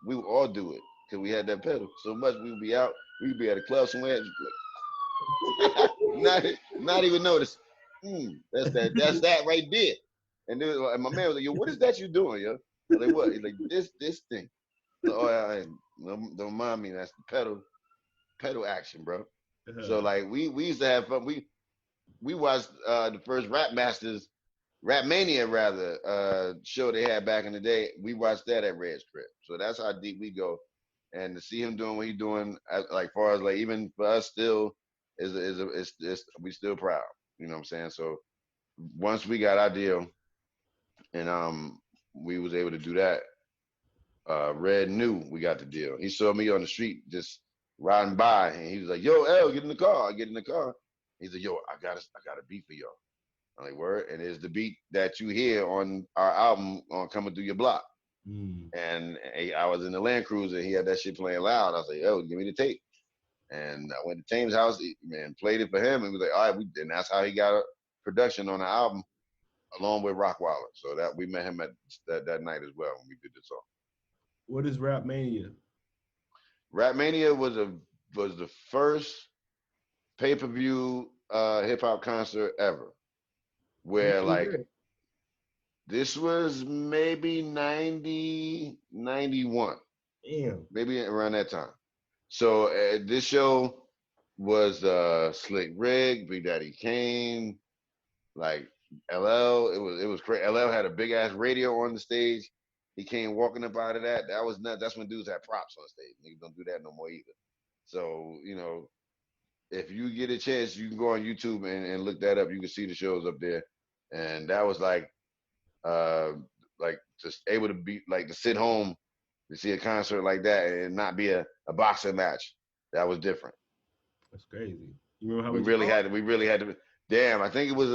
We would all do it because we had that pedal so much. We would be out. We would be at a club somewhere, like, not even notice. That's that right there. And my man was like, yo, what is that you doing, yo? I was like, what? He's like, this thing. Don't mind me. That's the pedal action, bro. Uh-huh. So like we used to have fun. We watched the first Rap Mania rather show they had back in the day. We watched that at Red's crib. So that's how deep we go. And to see him doing what he's doing, like far as like even for us, still is we still proud. You know what I'm saying? So once we got our deal, and we was able to do that. Red knew we got the deal. He saw me on the street just riding by, and he was like, "Yo, L, get in the car." I get in the car. He's like, "Yo, I got a beat for y'all." I'm like, "Word?" And it's the beat that you hear on our album on Coming Through Your Block. And I was in the Land Cruiser. He had that shit playing loud. I was like, "Yo, give me the tape." And I went to Tame's house, man, played it for him, and was like, "All right," and that's how he got a production on the album, along with Rockwaller. So that we met him at that night as well when we did the song. What is Rap Mania? Rap Mania was the first pay-per-view hip hop concert ever, where like this was maybe 90, 91. Damn. Maybe around that time. So this show was Slick Rick, Big Daddy Kane, like LL. It was great. LL had a big ass radio on the stage. He came walking up out of that. That was nuts. That's when dudes had props on stage. Niggas don't do that no more either. So, you know, if you get a chance, you can go on YouTube and look that up. You can see the shows up there. And that was like just able to be like to sit home to see a concert like that and not be a boxing match. That was different. That's crazy. You remember how we really had to. Damn, I think it was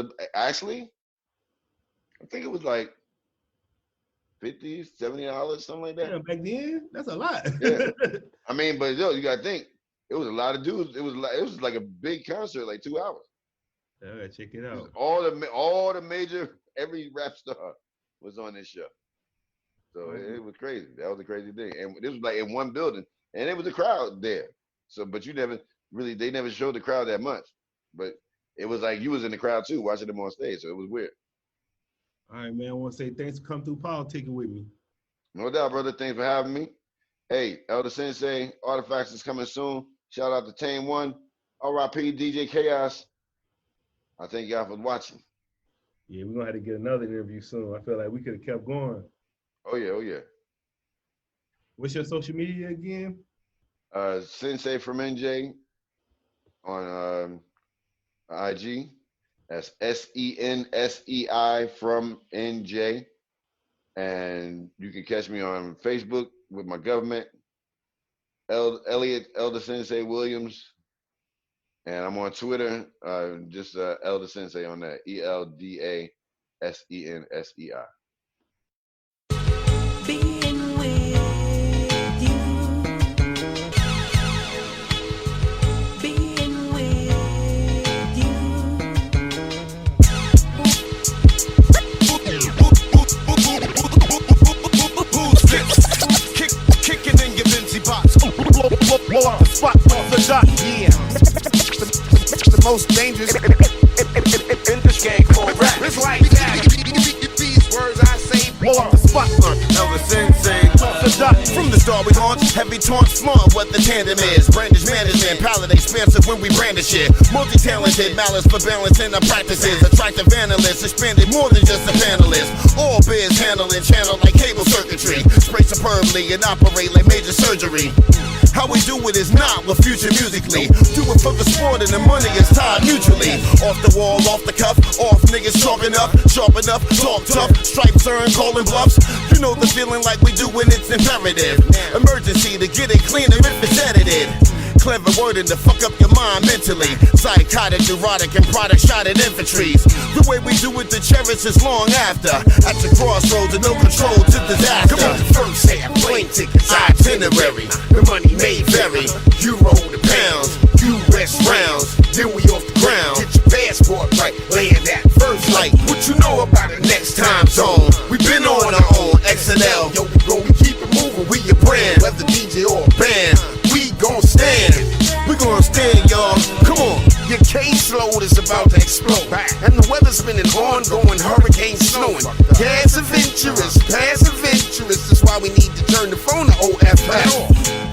like $50, $70, something like that. Yeah, back then, that's a lot. Yeah. I mean, but yo, you gotta think, it was a lot of dudes. It was like a big concert, like 2 hours. Yeah, check it out. All the major, every rap star was on this show. So it was crazy. That was a crazy thing. And this was like in one building, and it was a crowd there. So, but they never showed the crowd that much. But it was like you was in the crowd too, watching them on stage. So it was weird. All right, man. I want to say thanks for coming through politicking with me. No doubt, brother. Thanks for having me. Hey, Elder Sensei, Artifacts is coming soon. Shout out to Tame-One. R.I.P. DJ Chaos. I thank y'all for watching. Yeah, we're going to have to get another interview soon. I feel like we could have kept going. Oh, yeah. What's your social media again? Sensei from NJ on IG. That's SENSEI from NJ. And you can catch me on Facebook with my government, Elder Sensei Williams. And I'm on Twitter, just Elder Sensei on that, ELDASENSEI. Being with you, being with you. Kicking in your Vinci box. Blow up the spot off the dot. Yeah. The most dangerous in this game called rap. It's like that. These words I say blow up the spot. Elder Sensei off the dot. From the start we launch heavy taunts, flaunt what the tandem is. Brandish management, palette expansive when we brandish it. Multi-talented, malice for balance in our practices. Attractive analysts, expanded more than just a panelist. All biz handling channel like cable circuitry. Spray superbly and operate like major surgery. How we do it is not with future musically. Do it for the sport and the money is tied mutually. Off the wall, off the cuff, off niggas sharp enough, talk tough, stripes earn, calling bluffs. You know the feeling like we do when it's imperative. Emergency to get it clean and if it's edited. Clever wording to fuck up your mind mentally. Psychotic, neurotic, and product shot at infantries. The way we do it, the cherish is long after. At the crossroads and no control to disaster. Come on, first half, plane tickets, itinerary. The money may vary. Euro to pounds, US rounds. Then we off the ground. Get your passport right, laying that first light. What you know about the next time zone? We been on our own, XNL. Yo, we keep it moving, we your brand. Whether DJ or band, we gon' stand. We gon' stand, y'all. Come on, your case slow. load is about to explode. And the weather's been an ongoing hurricane snowing. Gas adventurous, past adventurous. That's why we need to turn the phone to OFF.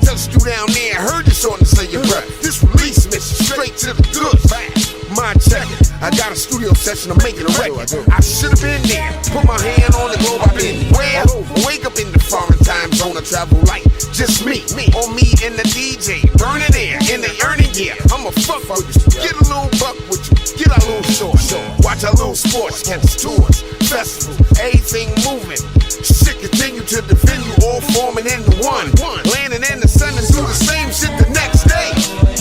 Touched you down there, heard this on the say your breath. This release mission straight to the goods. Mind check it. I got a studio session, I'm making a record. I should have been there. Put my hand on the globe, I've been where? Wake up in the foreign time zone, I travel light. Just me, or me and the DJ. Burning air in the earning gear. I'ma fuck with you. Get a little buck with you. Get our little short. Watch our little sports, catch tours, festivals, everything moving. Shit continue to the venue, all forming into one. Landing in the sun and do the same shit the next day.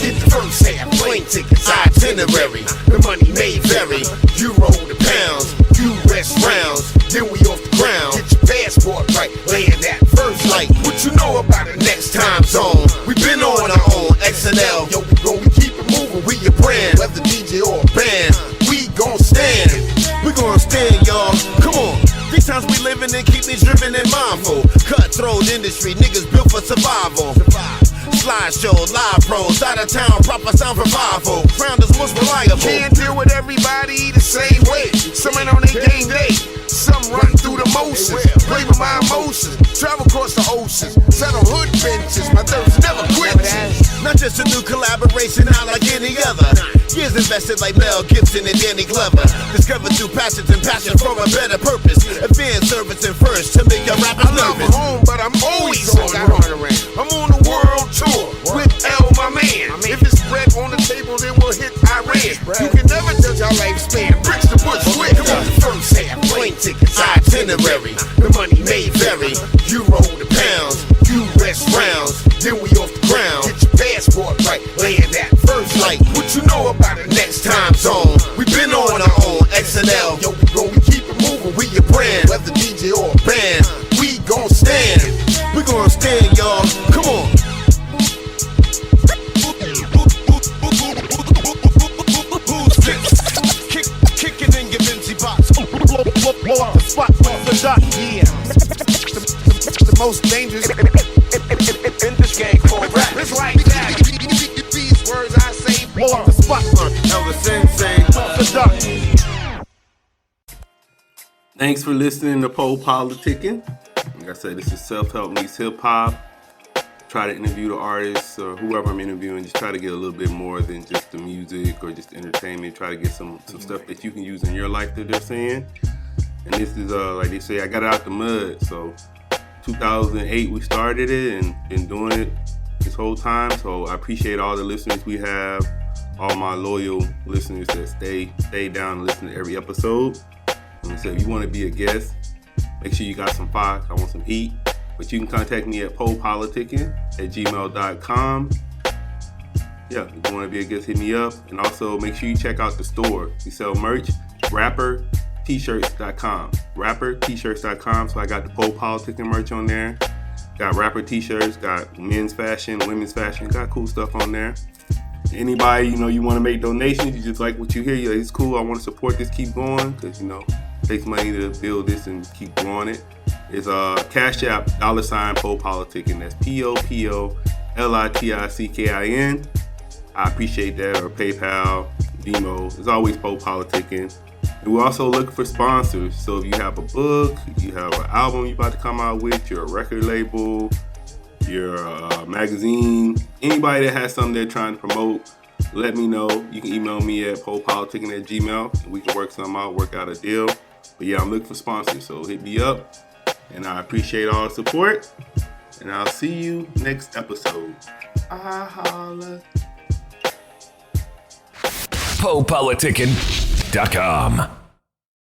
Get the first half, plane tickets, itinerary. The money may vary. Euro to pounds, US rounds. Then we off the ground. Get your passport right, land that first light. What you know about the next time zone? We been on our own, XNL. Yo, we keep it moving, we your brand. Whether DJ or band, we gon' stand. We gon' stand, y'all. Come on. These times we living in keep me driven and mindful. Cutthroat industry, niggas built for survival. Slideshow, live pros, out of town, proper sound revival. Crown is most reliable. Can't deal with everybody the same way. Some ain't on their game day. Some run through the motions. Play with my emotions. Travel across the oceans. Set on hood benches. My thirst never quits. Not just a new collaboration, not like any other. Years invested like Mel Gibson and Danny Glover. Discovered through passions and passion for a better purpose. Advanced service and first to make your rappers nervous. I'm home, but I'm always on the run. I'm on the world tour with L, my man. If it's bread on the table, then we'll hit Iran. You can never judge our lifespan. Bricks the bush quick. Come on, the first half, plane tickets, itinerary. The money may vary. Euro to pounds, US rounds. Then we off the ground. Get your passport right, land that first light. What you know about the next time zone? We been on our own, XNL. Yo, we keep it moving, we your brand. Whether DJ or band, we gon' stand. We gon' stand, y'all. Come on. Kicking in your Vinci box. Blow up the spot with the dot. Yeah. The most dangerous in this game for rap. It's like that. These words I say. Blow up the spot. Elder Sensei. The dot. Thanks for listening to PoPolitickin. Like I said, this is self-help meets hip-hop. Try to interview the artists or whoever I'm interviewing. Just try to get a little bit more than just the music or just entertainment. Try to get some stuff that you can use in your life that they're saying. And this is, like they say, I got it out the mud. So 2008 we started it and been doing it this whole time. So I appreciate all the listeners we have, all my loyal listeners that stay down and listen to every episode. And so if you want to be a guest, make sure you got some fire. I want some heat. But you can contact me at PoPolitickin@gmail.com. Yeah, if you want to be a guest, hit me up. And also make sure you check out the store. We sell merch, rappertshirts.com. Rappertshirts.com. So I got the PoPolitickin merch on there. Got rapper t-shirts, got men's fashion, women's fashion. Got cool stuff on there. Anybody, you want to make donations, you just like what you hear, you're like, it's cool, I want to support this, keep going, because, it takes money to build this and keep growing it. It's Cash App, $PoPolitickin. That's PoPolitickin. I appreciate that. Or PayPal, Venmo. It's always PoPolitickin. And we're also looking for sponsors. So if you have a book, you have an album you're about to come out with, you're a record label, you're a magazine, anybody that has something they're trying to promote, let me know. You can email me at PoPolitickin@gmail. And we can work something out, work out a deal. But yeah, I'm looking for sponsors. So hit me up. And I appreciate all the support. And I'll see you next episode. Holla. PoPolitickin.com